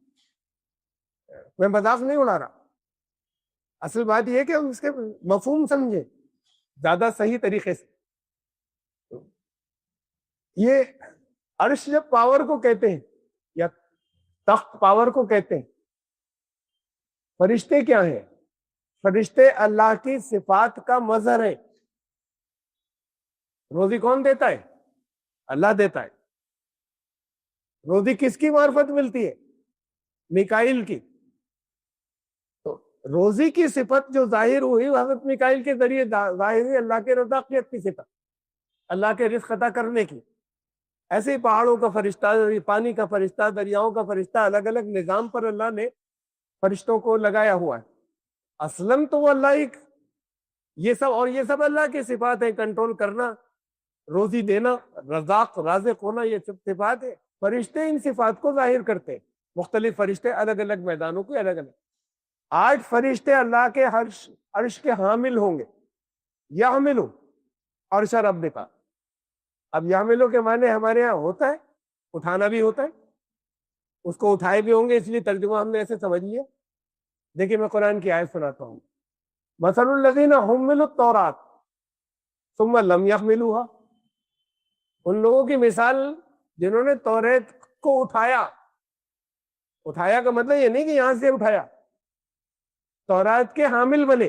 میں مذاق نہیں اڑا رہا، اصل بات یہ ہے کہ ہم اس کے مفہوم سمجھیں زیادہ صحیح طریقے سے۔ یہ عرش جب پاور کو کہتے ہیں یا تخت پاور کو کہتے ہیں، فرشتے کیا ہیں؟ فرشتے اللہ کی صفات کا مظہر ہے۔ روزی کون دیتا ہے؟ اللہ دیتا ہے۔ روزی کس کی معرفت ملتی ہے؟ میکائیل کی۔ تو روزی کی صفت جو ظاہر ہوئی حضرت میکائیل کے ذریعے ظاہر ہوئی، اللہ کے رزاقیت کی صفت، اللہ کے رزق عطا کرنے کی۔ ایسے ہی پہاڑوں کا فرشتہ، پانی کا فرشتہ، دریاؤں کا فرشتہ، الگ الگ نظام پر اللہ نے فرشتوں کو لگایا ہوا ہے۔ اصلاً تو وہ اللہ ایک، یہ سب اللہ کی صفات ہیں، کنٹرول کرنا، روزی دینا، رزاق رازق ہونا، یہ سب صفات ہے۔ فرشتے ان صفات کو ظاہر کرتے ہیں، مختلف فرشتے الگ الگ میدانوں کے الگ الگ۔ 8 فرشتے اللہ کے عرش کے حامل ہوں گے، یحملو عرش ربک۔ اب یحملو کے معنی ہمارے ہاں ہوتا ہے اٹھانا بھی ہوتا ہے، اس کو اٹھائے بھی ہوں گے، اس لیے ترجمہ ہم نے ایسے سمجھ لیا۔ دیکھیں میں قرآن کی آیت سناتا ہوں۔ مثل الذین حملوا التوراۃ ثم لم یحملوها، ان لوگوں کی مثال جنہوں نے توریت کو اٹھایا۔ اٹھایا کا مطلب یہ نہیں کہ یہاں سے اٹھایا، تورات کے حامل بنے،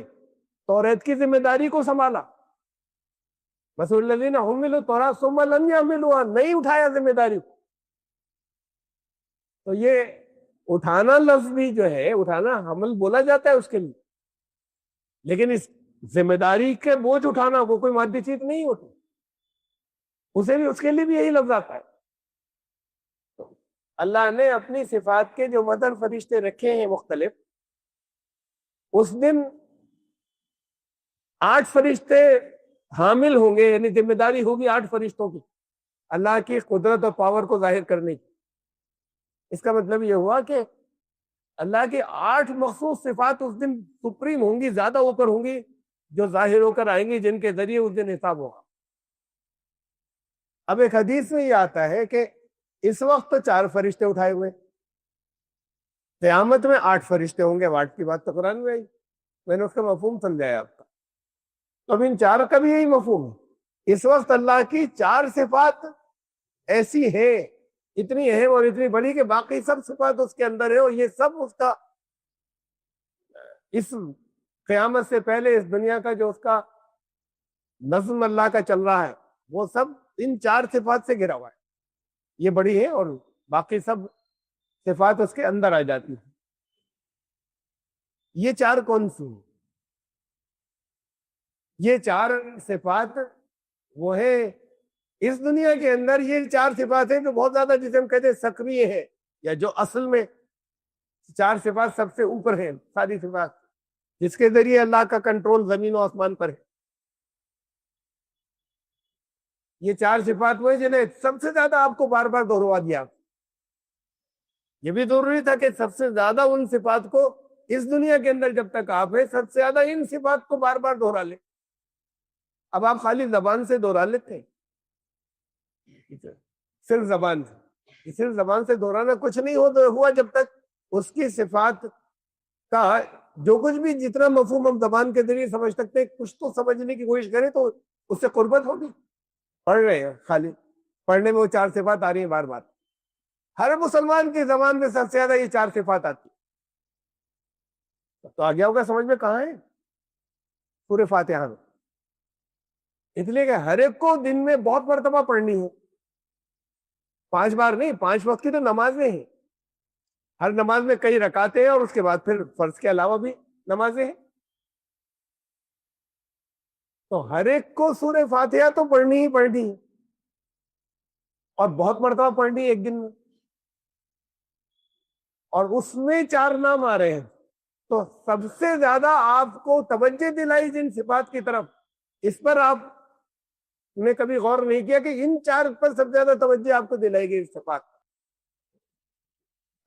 توریت کی ذمہ داری کو سنبھالا۔ مثل الذین حملوا التوراۃ ثم لم یحملوها، نہیں اٹھایا ذمہ داری کو۔ تو یہ اٹھانا لفظ بھی جو ہے، اٹھانا حمل بولا جاتا ہے اس کے لیے، لیکن اس ذمہ داری کے بوجھ اٹھانا وہ کوئی مادی چیز نہیں ہوتی، اسے بھی اس کے لیے بھی یہی لفظ آتا ہے۔ تو اللہ نے اپنی صفات کے جو مدر فرشتے رکھے ہیں مختلف، اس دن 8 فرشتے حامل ہوں گے، یعنی ذمہ داری ہوگی 8 فرشتوں کی اللہ کی قدرت اور پاور کو ظاہر کرنے کی۔ اس کا مطلب یہ ہوا کہ اللہ کی 8 مخصوص صفات اس دن سپریم ہوں گی، زیادہ اوپر ہوں گی، جو ظاہر ہو کر آئیں گی، جن کے ذریعے اس دن حساب ہوگا۔ اب ایک حدیث میں یہ آتا ہے کہ اس وقت 4 فرشتے اٹھائے ہوئے، قیامت میں 8 فرشتے ہوں گے۔ 8 کی بات تو قرآن میں آئی، میں نے اس کا مفہوم سمجھایا آپ کا۔ تو اب ان 4 کا بھی یہی مفہوم ہے۔ اس وقت اللہ کی 4 صفات ایسی ہیں، اتنی اہم اور اتنی بڑی کہ باقی سب صفات اس کے اندر ہے، اور یہ سب اس کا، اس قیامت سے پہلے اس دنیا کا جو اس کا نظم اللہ کا چل رہا ہے، وہ سب ان 4 صفات سے گھرا ہوا ہے۔ یہ بڑی ہے اور باقی سب صفات اس کے اندر آ جاتی ہیں۔ یہ 4 کون سی ہیں؟ یہ 4 صفات وہ ہے اس دنیا کے اندر، یہ 4 صفات ہیں جو بہت زیادہ، جسے ہم کہتے ہیں سکریہ ہے، یا جو اصل میں 4 صفات سب سے اوپر ہیں، ساری صفات جس کے ذریعے اللہ کا کنٹرول زمین و آسمان پر ہے۔ یہ 4 صفات وہ ہیں جنہیں سب سے زیادہ آپ کو بار بار دہروا دیا۔ یہ بھی ضروری تھا کہ سب سے زیادہ ان صفات کو اس دنیا کے اندر جب تک آپ ہیں، سب سے زیادہ ان صفات کو بار بار دہرا لیں۔ اب آپ خالی زبان سے دہرا لیتے ہیں، صرف زبان سے، صرف زبان سے دہرانا کچھ نہیں ہوا جب تک اس کی صفات کا جو کچھ بھی، جتنا مفہوم ہم زبان کے ذریعے سمجھ سکتے ہیں، کچھ تو سمجھنے کی کوشش کریں تو اس سے قربت ہوگی۔ پڑھ رہے ہیں، خالی پڑھنے میں وہ 4 صفات آ رہی ہیں بار بار۔ ہر مسلمان کی زبان میں سب سے زیادہ یہ 4 صفات آتی ہیں۔ تو آ گیا ہوگا سمجھ میں کہاں ہے؟ سورہ فاتحہ میں۔ اس لیے کہ ہر ایک کو دن میں بہت مرتبہ پڑھنی ہے، 5 بار نہیں، 5 وقت کی تو نمازیں ہیں، ہر نماز میں کئی رکعتیں ہیں، اور اس کے بعد پھر فرض کے علاوہ بھی نمازیں ہیں۔ تو ہر ایک کو سورہ فاتحہ تو پڑھنی ہی پڑھنی ہے، اور بہت مرتبہ پڑھنی ہے ایک دن میں، اور اس میں 4 نام آ رہے ہیں۔ تو سب سے زیادہ آپ کو توجہ دلائی جن صفات کی طرف، اس پر آپ نے کبھی غور نہیں کیا کہ ان 4 پر سب سے زیادہ توجہ آپ کو دلائی گئی اس صفات۔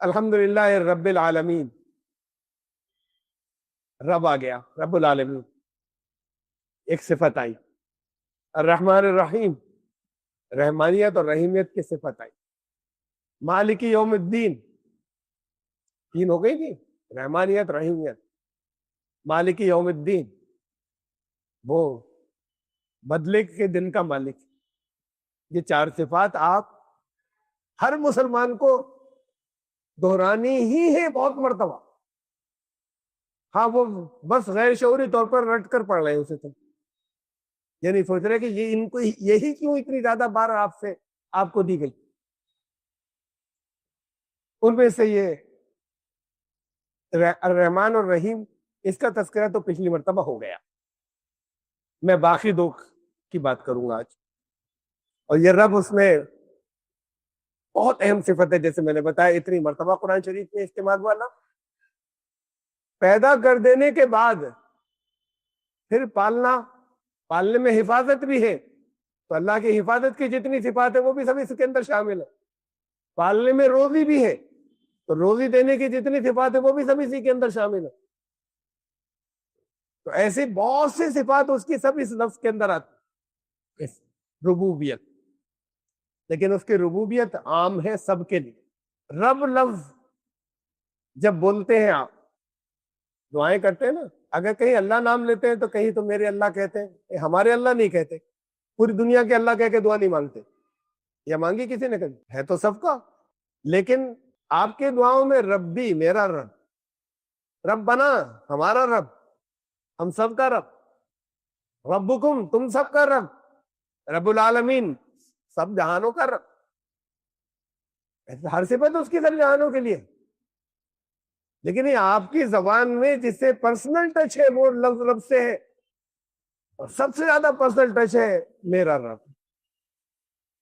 الحمدللہ رب العالمین، رب آ گیا، رب العالمین ایک صفت آئی۔ الرحمن الرحیم، رحمانیت اور رحیمیت کی صفت آئی۔ مالک یوم الدین، 3 ہو گئی تھی، رحمانیت، رحیمیت۔ مالک یوم الدین، وہ بدلے کے دن کا مالک۔ یہ 4 صفات آپ ہر مسلمان کو دہرانی ہی ہے بہت مرتبہ. ہاں وہ بس غیر شعوری طور پر رٹ کر پڑھ رہے ہیں اسے تو، یعنی سوچ رہے کہ یہ ان کو یہی کیوں اتنی زیادہ بار آپ کو دی گئی. ان میں سے یہ الرحمن اور رحیم، اس کا تذکرہ تو پچھلی مرتبہ ہو گیا. میں باقی دو کی بات کروں گا آج. اور یہ رب اس میں بہت اہم صفت ہے، جیسے میں نے بتایا اتنی مرتبہ قرآن شریف میں استعمال ہوا نا. پیدا کر دینے کے بعد پھر پالنے میں حفاظت بھی ہے، تو اللہ کی حفاظت کی جتنی صفات ہے وہ بھی سب اس کے اندر شامل ہے. پالنے میں روزی بھی ہے، تو روزی دینے کی جتنی صفات ہے وہ بھی سب اسی کے اندر شامل ہے. تو ایسی بہت سی صفات اس کی سب اس لفظ کے اندر آتی. ربوبیت، لیکن اس کی ربوبیت عام ہے سب کے لیے. رب لفظ جب بولتے ہیں آپ دعائیں کرتے ہیں نا، اگر کہیں اللہ نام لیتے ہیں تو کہیں تو میرے اللہ کہتے ہیں، ہمارے اللہ نہیں کہتے. پوری دنیا کے اللہ کہہ کے دعا نہیں مانگتے، یا مانگی کسی نے کبھی؟ ہے تو سب کا. لیکن آپ کے دعاؤں میں ربی، میرا رب، رب بنا ہمارا رب، ہم سب کا رب، ربکم تم سب کا رب، رب العالمین سب جہانوں کا رب. ہر صفت اس کی سب جہانوں کے لیے. لیکن یہ آپ کی زبان میں جس سے پرسنل ٹچ ہے وہ لفظ رب سے ہے، اور سب سے زیادہ پرسنل ٹچ ہے میرا رب.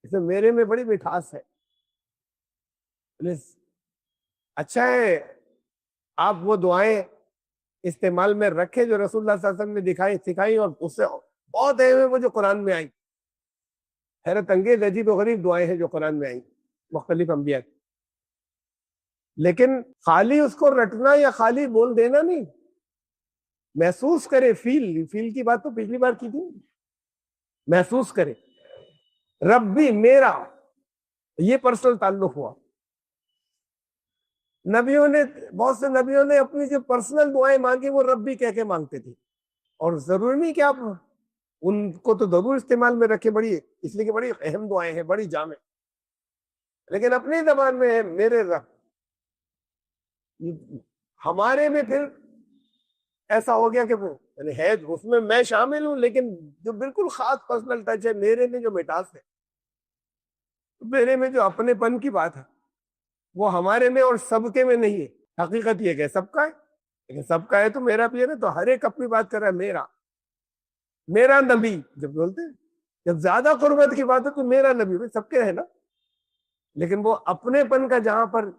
اسے میرے میں بڑی مٹھاس ہے. اچھا ہے آپ وہ دعائیں استعمال میں رکھیں جو رسول اللہ صلی اللہ علیہ وسلم نے سکھائی، اور اس سے بہت اہم ہے وہ جو قرآن میں آئی. حیرت انگیز عجیب و غریب دعائیں ہیں جو قرآن میں آئی مختلف انبیاء کی. لیکن خالی اس کو رٹنا یا خالی بول دینا نہیں، محسوس کرے. فیل کی بات تو پچھلی بار کی تھی. محسوس کرے ربی میرا، یہ پرسنل تعلق ہوا. بہت سے نبیوں نے اپنی جو پرسنل دعائیں مانگی وہ ربی کہہ کے مانگتے تھے. اور ضروری نہیں کہ آپ ان کو تو ضرور استعمال میں رکھے، اس لیے کہ بڑی اہم دعائیں ہیں، بڑی جامع. لیکن اپنی زبان میں ہے میرے رب. ہمارے میں پھر ایسا ہو گیا کہ ہے اس میں میں شامل ہوں، لیکن جو بالکل خاص پرسنل ٹچ ہے میرے میں، جو مٹاس ہے میرے میں، جو اپنے پن کی بات ہے، وہ ہمارے میں اور سب کے میں نہیں ہے. حقیقت یہ کہ سب کا ہے، لیکن سب کا ہے تو میرا بھی ہے نا. تو ہر ایک اپنی بات کر رہا ہے. میرا نبی جب بولتے ہیں، جب زیادہ قربت کی بات ہے تو میرا نبی سب کے ہے نا. لیکن وہ اپنے پن کا جہاں پر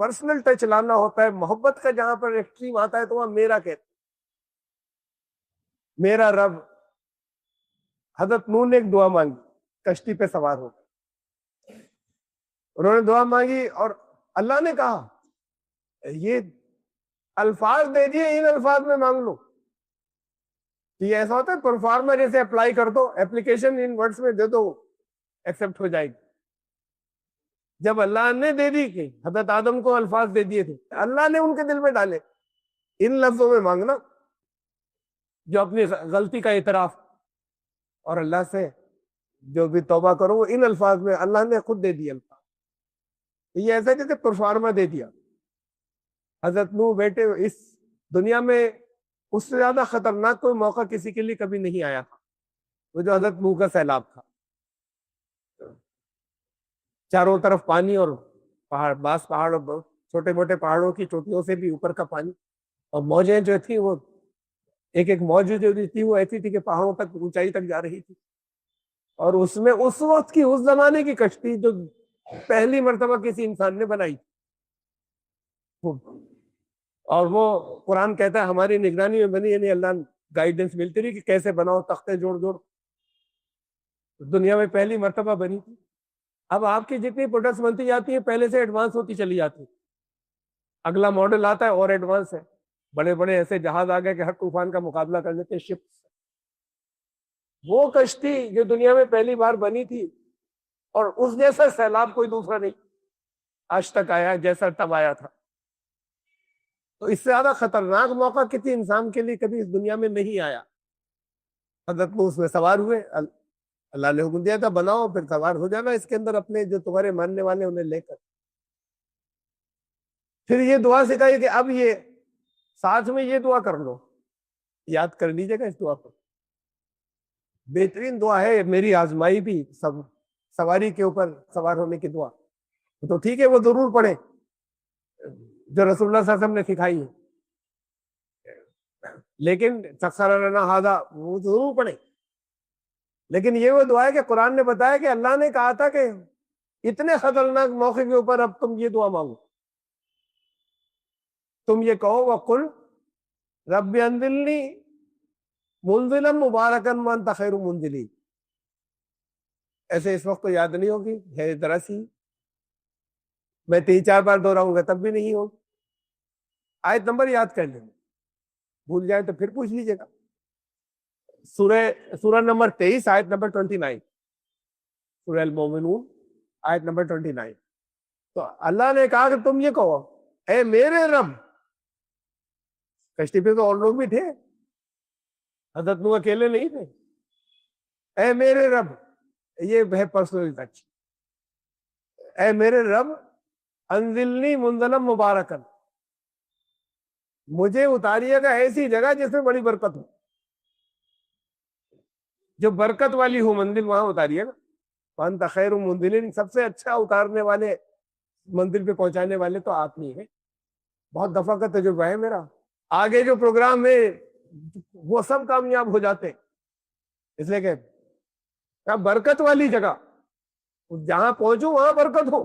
پرسنل ٹچ لانا ہوتا ہے، محبت کا جہاں پر ایکسٹریم آتا ہے، تو وہاں میرا کہتے. میرا رب. حضرت نوح نے ایک دعا مانگی کشتی پہ سوار ہو، انہوں نے دعا مانگی اور اللہ نے کہا یہ الفاظ دے دیے، ان الفاظ میں مانگ لو. یہ ایسا ہوتا ہے پرفارما جیسے اپلائی کر دو، اپلیکیشن ان ورڈز میں دے دو، ایکسپٹ ہو جائے گی. جب اللہ نے دے دی کہ حضرت آدم کو الفاظ دے دیے تھے، اللہ نے ان کے دل میں ڈالے ان لفظوں میں مانگنا، جو اپنی غلطی کا اعتراف، اور اللہ سے جو بھی توبہ کرو وہ ان الفاظ میں اللہ نے خود دے دیا الفاظ. یہ ایسا جیسے پرفارما دے دیا. حضرت نوح بیٹے، اس دنیا میں اس سے زیادہ خطرناک کوئی موقع کسی کے لیے کبھی نہیں آیا تھا، وہ جو حضرت نوح کا سیلاب تھا. چاروں طرف پانی، اور بعض پہاڑ، چھوٹے موٹے پہاڑوں کی چوٹیوں سے بھی اوپر کا پانی، اور موجیں جو تھی وہ ایک موج جو تھی وہ ایسی تھی کہ پہاڑوں تک، اونچائی تک جا رہی تھی. اور اس میں اس وقت کی، اس زمانے کی کشتی جو پہلی مرتبہ کسی انسان نے بنائی، اور وہ قرآن کہتا ہے ہماری نگرانی میں بنی، یعنی اللہ گائیڈنس ملتی رہی کہ کیسے بناؤ، تختے جوڑ جوڑ. دنیا میں پہلی مرتبہ بنی تھی. اب آپ کی جتنی پروڈکٹس بنتی جاتی ہیں پہلے سے ایڈوانس ہوتی چلی جاتی، اگلا ماڈل آتا ہے اور ایڈوانس ہے. بڑے بڑے ایسے جہاز آ گئے کہ ہر طوفان کا مقابلہ کر لیتے ہیں، شپس. وہ کشتی جو دنیا میں پہلی بار بنی تھی، اور اس جیسا سیلاب کوئی دوسرا نہیں آج تک آیا جیسا تب آیا تھا. تو اس سے زیادہ خطرناک موقع کسی انسان کے لیے کبھی اس دنیا میں نہیں آیا. حضرت نوح اس میں سوار ہوئے، اللہ نے حکم دیا تھا بناؤ، پھر سوار ہو جانا اس کے اندر اپنے جو تمہارے ماننے والے انہیں لے کر. پھر یہ دعا سکھائی کہ اب یہ ساتھ میں یہ دعا کر لو، یاد کر لیجیے گا اس دعا کو. بہترین دعا ہے، میری آزمائی بھی سب سواری کے اوپر سوار ہونے کی دعا. تو ٹھیک ہے وہ ضرور پڑھیں جو رسول اللہ صلی اللہ علیہ وسلم نے سکھائی ہے، لیکن سخر لنا ھذا وہ ضرور پڑھیں. لیکن یہ وہ دعا ہے کہ قرآن نے بتایا کہ اللہ نے کہا تھا کہ اتنے خطرناک موقع کے اوپر اب تم یہ دعا مانگو. تم یہ کہو وقل رب انزلنی منزلا مبارکا وانت خیر منزلین. ایسے اس وقت تو یاد نہیں ہوگی، ہے ذرا سی، میں 3-4 بار دہراؤں گا تب بھی نہیں ہوگی. آیت نمبر یاد کر لیں، بھول جائے تو پھر پوچھ لیجیے گا. سورہ نمبر 23 آیت نمبر 29، سورہ المومنون آیت نمبر 29. تو اللہ نے کہا کہ تم یہ کہو اے میرے رب. کشتی پہ تو اور لوگ بھی تھے، حضرت نوح اکیلے نہیں تھے. اے میرے رب، یہ ہے پرسنل ٹچ. اے میرے رب انزلنی منزلا مبارکا، مجھے اتاریے گا ایسی جگہ جس میں بڑی برکت ہو، جو برکت والی ہو منزل وہاں اتاریے گا. وانت خیر منزلین، سب سے اچھا اتارنے والے، منزل پہ پہنچانے والے تو آپ نہیں ہیں. بہت دفعہ کا تجربہ ہے میرا. آگے جو پروگرام ہے وہ سب کامیاب ہو جاتے ہیں، اس لیے کہ برکت والی جگہ جہاں پہنچوں وہاں برکت ہو.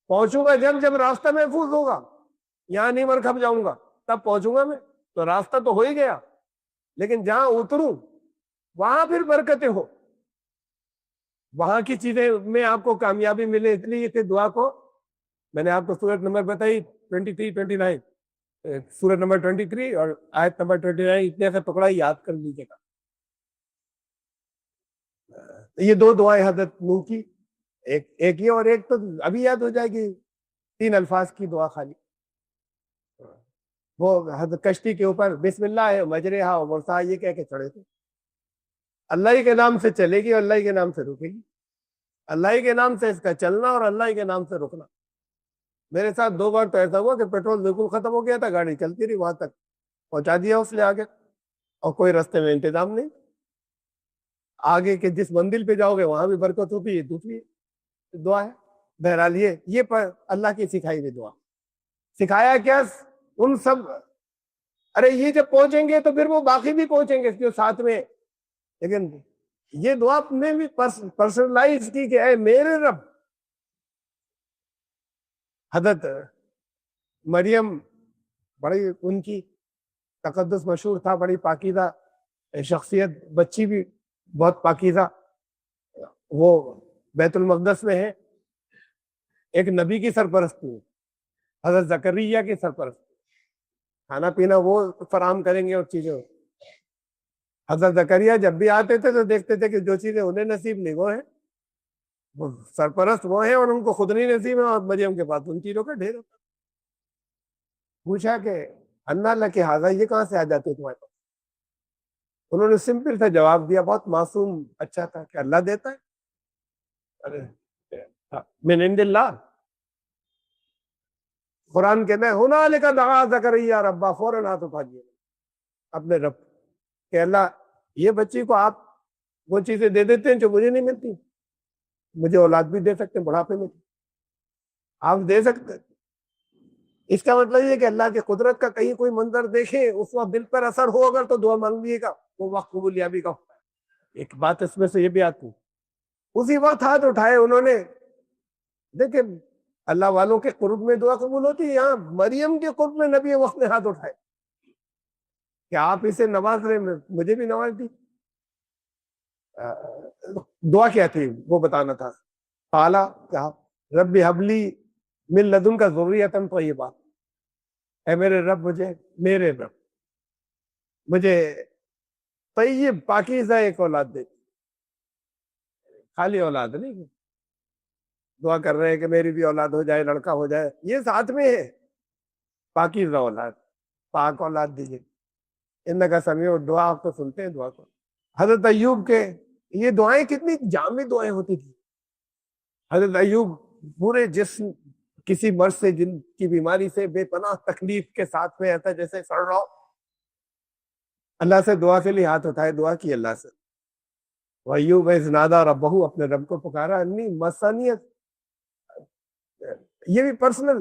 پہنچوں گا جب راستہ محفوظ ہوگا، یہاں نہیں مرکب جاؤں گا تب پہنچوں گا میں، تو راستہ تو ہو ہی گیا. لیکن جہاں اتروں وہاں پھر برکتیں ہو، وہاں کی چیزیں میں آپ کو کامیابی ملے. اس لیے اس دعا کو میں نے آپ کو سورت نمبر بتائی 23 29، سورت نمبر 23 اور آیت نمبر 29 اتنے سے پکڑا یاد کر لیجیے گا. یہ 2 دعائیں حضرت نوح کی، ایک یہ اور ایک تو ابھی یاد ہو جائے گی، 3 الفاظ کی دعا خالی. وہ حضرت کشتی کے اوپر بسم اللہ مجریہا و مرساہا یہ کہہ کے چڑھے تھے. اللہ ہی کے نام سے چلے گی اور اللہ ہی کے نام سے رکے گی. اللہ ہی کے نام سے اس کا چلنا اور اللہ ہی کے نام سے رکنا. میرے ساتھ 2 بار تو ایسا ہوا کہ پیٹرول بالکل ختم ہو گیا تھا، گاڑی چلتی رہی، وہاں تک پہنچا دیا اس نے آگے، اور کوئی رستے میں انتظام نہیں. آگے کے جس مندل پہ جاؤ گے وہاں بھی برکت ہوتی ہے، دوسری دعا ہے. بہرحال یہ پر اللہ کی سکھائی ہوئی دعا. سکھایا کیا ان سب، ارے یہ جب پہنچیں گے تو پھر وہ باقی بھی پہنچیں گے جو ساتھ میں. لیکن یہ دعا میں بھی پرسنلائز کی کہ اے میرے رب. حضرت مریم بڑی ان کی تقدس مشہور تھا، بڑی پاکیزہ شخصیت، بچی بھی بہت پاکیزہ. وہ بیت المقدس میں ہے، ایک نبی کی سرپرستی ہے، حضرت زکریا کی سرپرستی. کھانا پینا وہ فراہم کریں گے اور چیزیں. حضرت زکریا جب بھی آتے تھے تو دیکھتے تھے کہ جو چیزیں انہیں نصیب نہیں وہ ہیں، وہ سرپرست وہ ہیں اور ان کو خود نہیں نصیب ہے، اور مریم کے پاس ان چیزوں کا ڈھیر ہوتا. پوچھا کہ انا لک ھذا، یہ کہاں سے آ جاتے تمہارے پاس؟ انہوں نے سمپل سا جواب دیا، بہت معصوم اچھا تھا، کہ اللہ دیتا ہے من عند اللہ. قرآن کہتا ہے ہنالک دعا زکریا ربہ، فوراً ہاتھ اٹھا دیا اپنے رب کہ اللہ یہ بچی کو آپ وہ چیزیں دے دیتے ہیں جو مجھے نہیں ملتی. مجھے اولاد بھی دے سکتے ہیں بڑھاپے میں، آپ دے سکتے. اس کا مطلب یہ کہ اللہ کی قدرت کا کہیں کوئی منظر دیکھیں اس وقت دل پر اثر ہو اگر تو دعا مانگ لیے گا، وہ وقت قبولیابی کا ہوتا ہے. ایک بات اس میں سے یہ بھی آتی ہے، اسی وقت ہاتھ اٹھائے انہوں نے. دیکھیں اللہ والوں کے قرب میں دعا قبول ہوتی ہے، یہاں مریم کے قرب میں نبی وقت نے ہاتھ اٹھائے کہ آپ اسے نواز رہے، مجھے بھی نواز دی. دعا کیا تھی وہ بتانا تھا. قالا کہا رب حبلی من لدن کا ذریۃ طیبہ، اے میرے رب میرے رب مجھے طیب پاکیزہ ایک اولاد دے. خالی اولاد نہیں، دعا کر رہے ہیں کہ میری بھی اولاد ہو جائے، لڑکا ہو جائے، یہ ساتھ میں ہے. پاکیزہ اولاد، پاک اولاد دیجیے. انکا سمیع الدعا، آپ تو سنتے ہیں دعا کو. حضرت ایوب کے یہ دعائیں کتنی جامع دعائیں ہوتی تھی. حضرت ایوب پورے جسم کسی مرض سے، جن کی بیماری سے بے پناہ تکلیف کے ساتھ میں ایسا جیسے سڑ رہا ہو، اللہ سے دعا کے لیے ہاتھ اٹھائے، دعا کی اللہ سے. وَأَيُّوبَ إِذْ نَادَىٰ رَبَّهُ، اپنے رب کو پکارا. انی مسنیت، یہ بھی پرسنل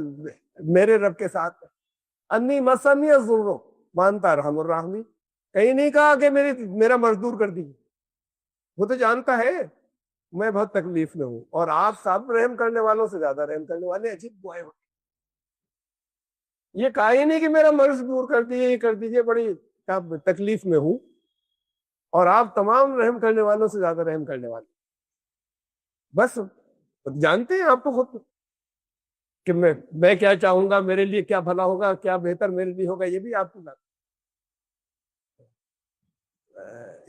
میرے رب کے ساتھ. انی مسنیت ضرور مانتا ارحم الراحمین. کہیں نہیں کہا کہ میرا مرض دور کر دیجیے، وہ تو جانتا ہے میں بہت تکلیف میں ہوں، اور آپ سب رحم کرنے والوں سے زیادہ رحم کرنے والے. عجیب دعائیں ہوتی. یہ کہا ہی نہیں کہ میرا مرض دور کر دیجیے، یہ کر دیجیے، بڑی تکلیف میں ہوں، اور آپ تمام رحم کرنے والوں سے زیادہ رحم کرنے والے. بس جانتے ہیں آپ کو خود کہ میں کیا چاہوں گا، میرے لیے کیا بھلا ہوگا، کیا بہتر میرے لیے ہوگا، یہ بھی آپ کو جانتے.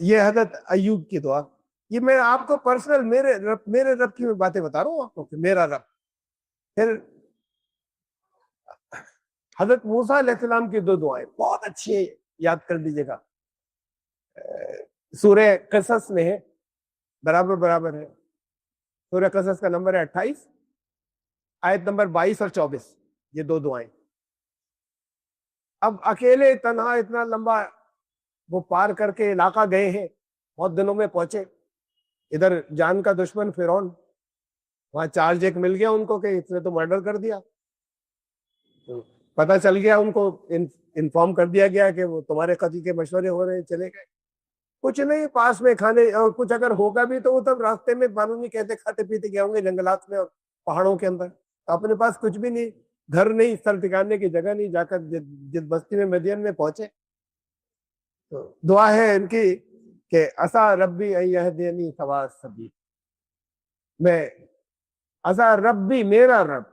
یہ حضرت ایوب کی دعا. یہ میں آپ کو پرسنل میرے رب کی میں باتیں بتا رہا ہوں آپ کو کہ میرا رب. پھر حضرت موسیٰ علیہ السلام کی 2 دعائیں بہت اچھی ہیں، یاد کر لیجیے گا. سورہ قصص میں ہے، برابر ہے. سورہ قصص کا نمبر ہے 28، آیت نمبر 22 اور 24. یہ 2 دعائیں. اب اکیلے تنہا اتنا لمبا وہ پار کر کے علاقہ گئے ہیں، بہت دنوں میں پہنچے. ادھر جان کا دشمن فرعون، وہاں چارج ایک مل گیا ان کو کہ اس نے تو مرڈر کر دیا. پتہ چل گیا ان کو، انفارم کر دیا گیا کہ وہ تمہارے قتل کے مشورے ہو رہے ہیں، چلے گئے. کچھ نہیں پاس میں کھانے، اور کچھ اگر ہوگا بھی تو وہ تب راستے میں معلوم نہیں کہتے کھاتے پیتے گئے ہوں گے جنگلات میں اور پہاڑوں کے اندر. تو اپنے پاس کچھ بھی نہیں، گھر نہیں، سر ٹکانے کی جگہ نہیں. جا کر جس بستی میں مدین میں پہنچے تو دعا ہے ان کی کہ عسیٰ ربی ان یہدینی سواء السبیل. میں عسیٰ ربی، میرا رب،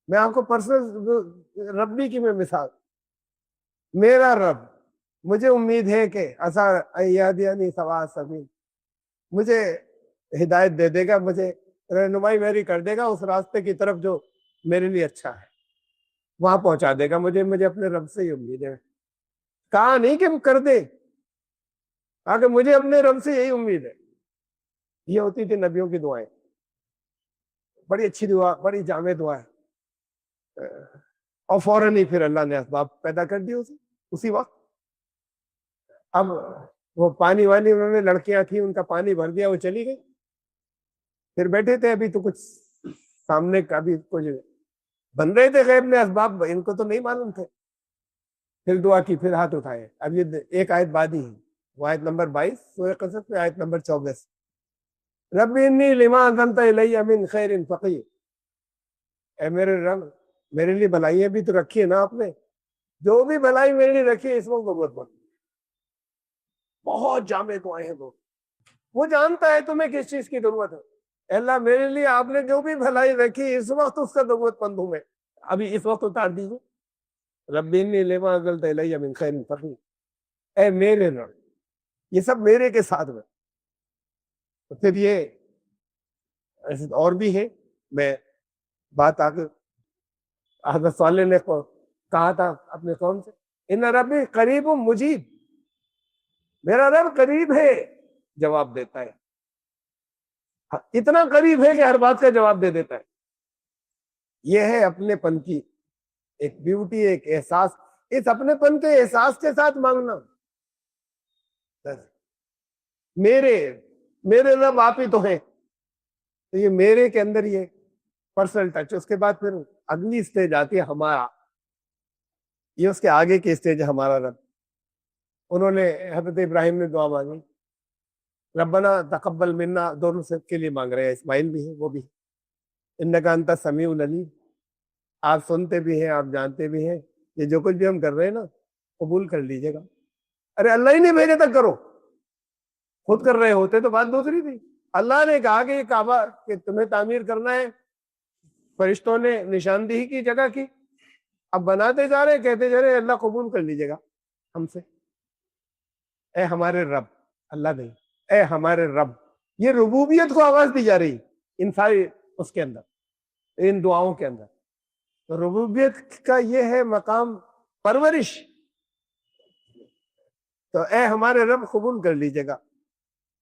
میں آپ کو پرسنل ربی کی میں مثال، میرا رب مجھے امید ہے کہ عسیٰ ان یہدینی سواء السبیل، مجھے ہدایت دے دے گا، مجھے رہنمائی میری کر دے گا اس راستے کی طرف جو میرے لیے اچھا ہے، وہاں پہنچا دے گا. مجھے اپنے رب سے ہی امید ہے. کہا نہیں کہ کر دے، کہا کہ مجھے اپنے رب سے یہی امید ہے. یہ ہوتی تھی نبیوں کی دعائیں. بڑی اچھی دعا، بڑی جامع دعا ہے. اور فوراً ہی پھر اللہ نے اسباب پیدا کر دی اسی وقت. اب وہ پانی وانی میں لڑکیاں تھیں، ان کا پانی بھر دیا، وہ چلی گئی. پھر بیٹھے تھے، ابھی تو کچھ سامنے کا بھی کچھ بن رہے تھے غیب میں اسباب، ان کو تو نہیں معلوم تھے. پھر دعا کی، پھر ہاتھ اٹھائے. اب یہ ایک آیت بعد ہی ہے، وہ آیت نمبر 22 سورہ قصص میں، آیت نمبر 24. رب انی لما انزلت الی من خیر فقیر. اے میرے رب، میرے لیے بھلائیاں بھی تو رکھی ہے نا آپ نے، جو بھی بھلائی میرے لیے رکھی ہے اس وقت ضرورت مند. بہت جامع دعائیں ہیں. وہ جانتا ہے تمہیں کس چیز کی ضرورت ہے. اللہ میرے لیے آپ نے جو بھی بھلائی رکھی اس وقت اس کا ضرورت مند ہوں میں، ابھی اس وقت اتار دیجیے. رب انی لما انزلت الی من خیر فقیر. اے میرے رب، یہ سب میرے کے ساتھ میں. تو پھر یہ اور بھی ہے. میں بات آگے حضرت صالح نے کہا تھا اپنے قوم سے، ان ربی قریب مجیب، میرا رب قریب ہے، جواب دیتا ہے. اتنا قریب ہے کہ ہر بات کا جواب دے دیتا ہے. یہ ہے اپنے پن کی ایک بیوٹی، ایک احساس. اس اپنے پن کے احساس کے ساتھ مانگنا، میرے رب آپ ہی تو ہیں. تو یہ میرے کے اندر یہ پرسنل ٹچ. اس کے بعد پھر اگلی اسٹیج آتی ہے ہمارا. یہ اس کے آگے کی اسٹیج ہے ہمارا رب. انہوں نے حضرت ابراہیم نے دعا مانگی، ربنا تقبل منا، دونوں سے کے لیے مانگ رہے ہیں. اسماعیل بھی ہے، وہ بھی، انک انت السمیع العلیم، آپ سنتے بھی ہیں، آپ جانتے بھی ہیں. یہ جو کچھ بھی ہم کر رہے ہیں نا، قبول کر لیجیے گا. ارے اللہ ہی نہیں بھیجے تک کرو، خود کر رہے ہوتے تو بات دوسری تھی. اللہ نے کہا کہ یہ کعبہ کہ تمہیں تعمیر کرنا ہے، فرشتوں نے نشاندہی کی جگہ کی، اب بناتے جا رہے، کہتے جا رہے اللہ قبول کر لیجیے گا ہم سے. اے ہمارے رب، اللہ نہیں، اے ہمارے رب. یہ ربوبیت کو آواز دی جا رہی ان ساری اس کے اندر، ان دعاؤں کے اندر. ربوبیت کا یہ ہے مقام پرورش. تو اے ہمارے رب قبول کر لیجیے گا.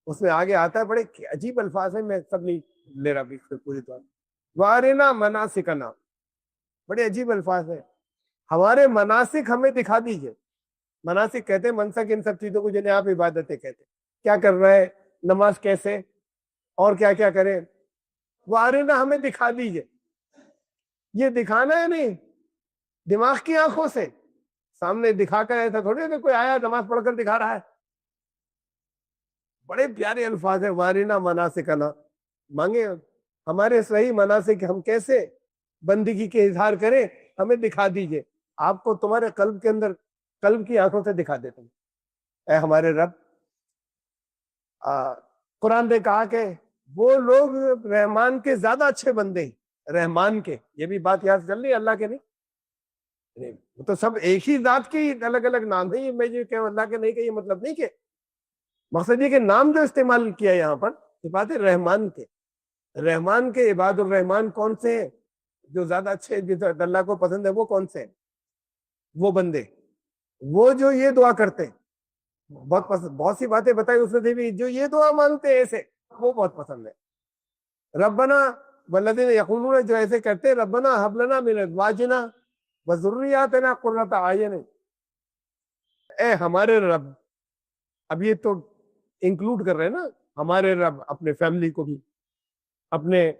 اس میں آگے آتا ہے، بڑے عجیب الفاظ ہیں، میں سب نہیں لے رہا بھی پوری طور. وارنا مناسکنا، بڑے عجیب الفاظ ہیں. ہمارے مناسک ہمیں دکھا دیجئے. مناسک کہتے ہیں منسک ان سب چیزوں کو جنہیں آپ عبادتیں کہتے ہیں. کیا کر رہا ہے، نماز کیسے، اور کیا کیا کریں. وارنا ہمیں دکھا دیجئے. یہ دکھانا ہے نہیں دماغ کی آنکھوں سے، سامنے دکھا کر ایسا تھوڑی ہے کہ کوئی آیا نماز پڑھ کر دکھا رہا ہے. بڑے پیارے الفاظ ہیں، وارنا مناسکنا. مانگے ہمارے صحیح مناسک ہم کیسے بندگی کے اظہار کریں، ہمیں دکھا دیجئے. آپ کو تمہارے قلب کے اندر، قلب کی آنکھوں سے دکھا دیتے ہیں. اے ہمارے رب، قرآن نے کہا کہ وہ لوگ رحمان کے زیادہ اچھے بندے ہیں. رحمان کے، یہ بھی بات یاد چل رہی ہے، اللہ کے نہیں. وہ تو سب ایک ہی ذات کے الگ الگ نام ہیں. میں یہ کہ اللہ کے نہیں کہ یہ مطلب نہیں کہ مقصد یہ کہ نام جو استعمال کیا یہاں پر یہ بات ہے رحمان کے. رحمان کے عباد الرحمان کون سے ہیں جو زیادہ اچھے، جو اللہ کو پسند ہے، وہ کون سے ہیں؟ وہ بندے وہ جو یہ دعا کرتے ہیں. بہت سی باتیں بتائی اس نے بھی، جو یہ دعا مانگتے ہیں ایسے، وہ بہت پسند ہے. ربنا والذین یقولون، جو ایسے کرتے ہیں، ربنا ھب لنا من ازواجنا وذریاتنا قرۃ اعین. اے ہمارے رب، اب یہ تو انکلوڈ کر رہے ہیں نا ہمارے رب، اپنے فیملی کو بھی، اپنے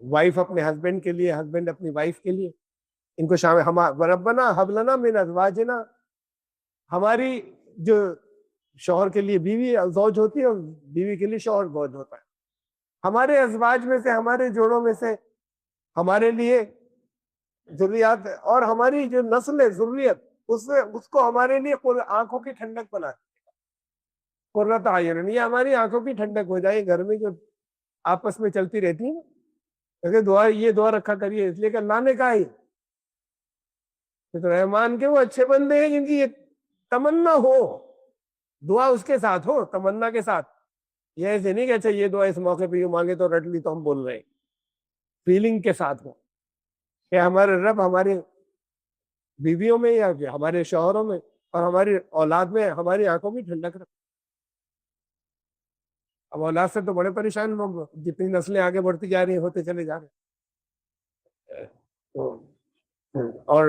وائف اپنے ہسبینڈ کے لیے، ہسبینڈ اپنی وائف کے لیے، ان کو شامل. ربنا ھب لنا من ازواجنا، ہماری جو شوہر کے لیے بیوی زوج ہوتی ہے اور بیوی کے لیے شوہر زوج ہوتا ہے، ہمارے ازواج میں سے، ہمارے جوڑوں میں سے ہمارے لیے ذریات، اور ہماری جو نسل ہے ذریت، اس کو ہمارے لیے آنکھوں کی ٹھنڈک بنا. قرۃ اعین، یہ ہماری آنکھوں کی ٹھنڈک ہو جائے. گھر میں جو آپس میں چلتی رہتی ہے کہ دعا، یہ دعا رکھا کریے، اس لیے کہ اللہ نے کہا ہی تو رحمان کے وہ اچھے بندے ہیں جن کی یہ تمنا ہو، دعا اس کے ساتھ ہو، تمنا کے ساتھ. یہ ایسے نہیں کہ اچھا یہ دعا اس موقع پہ یہ مانگے تو رٹ لی تو ہم بول رہے ہیں. فیلنگ کے ساتھ ہو کہ ہمارے رب ہماری بیویوں میں یا ہمارے شوہروں میں اور ہماری اولاد میں ہماری آنکھوں کی ٹھنڈک رکھ. اب اولاد سے تو بڑے پریشان لوگ، جتنی نسلیں آگے بڑھتی جا رہی ہیں، ہوتے چلے جا رہے ہیں، اور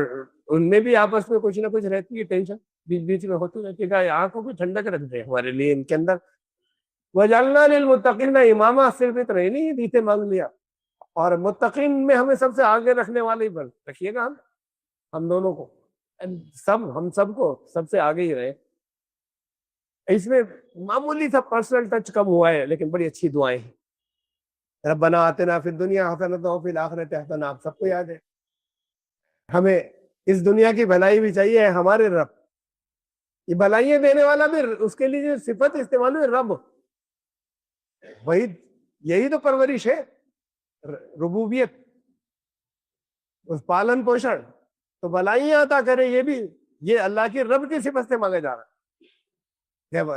ان میں بھی آپس میں کچھ نہ کچھ رہتی ہے ٹینشن، بیچ بیچ میں ہوتی رہتی ہے. آنکھوں کی ٹھنڈک رکھ دے ہمارے لیے ان کے اندر. وَجَعَلْنَا لِلْمُتَّقِينَ اماما، صرف اتنا ہی نہیں دیتے مانگ لیا، اور متقین میں ہمیں سب سے آگے رکھنے والے ہی رکھیے گا. ہم دونوں کو، ہم سب کو سب سے آگے ہی رہے. اس میں معمولی سا پرسنل ٹچ کم ہوا ہے، لیکن بڑی اچھی دعائیں ہیں. ربنا آتنا فی الدنیا حسنۃ وفی الآخرۃ حسنۃ، آپ سب کو یاد ہے. ہمیں اس دنیا کی بھلائی بھی چاہیے. ہمارے رب، یہ بھلائیاں دینے والا بھی، اس کے لیے جو صفت استعمال ہوئی رب، وہی، یہی تو پرورش ہے، ربوبیت، اس پالن پوشن. تو بھلائیاں عطا کرے، یہ بھی یہ اللہ کی رب کی صفت سے مانگا جا رہا ہے.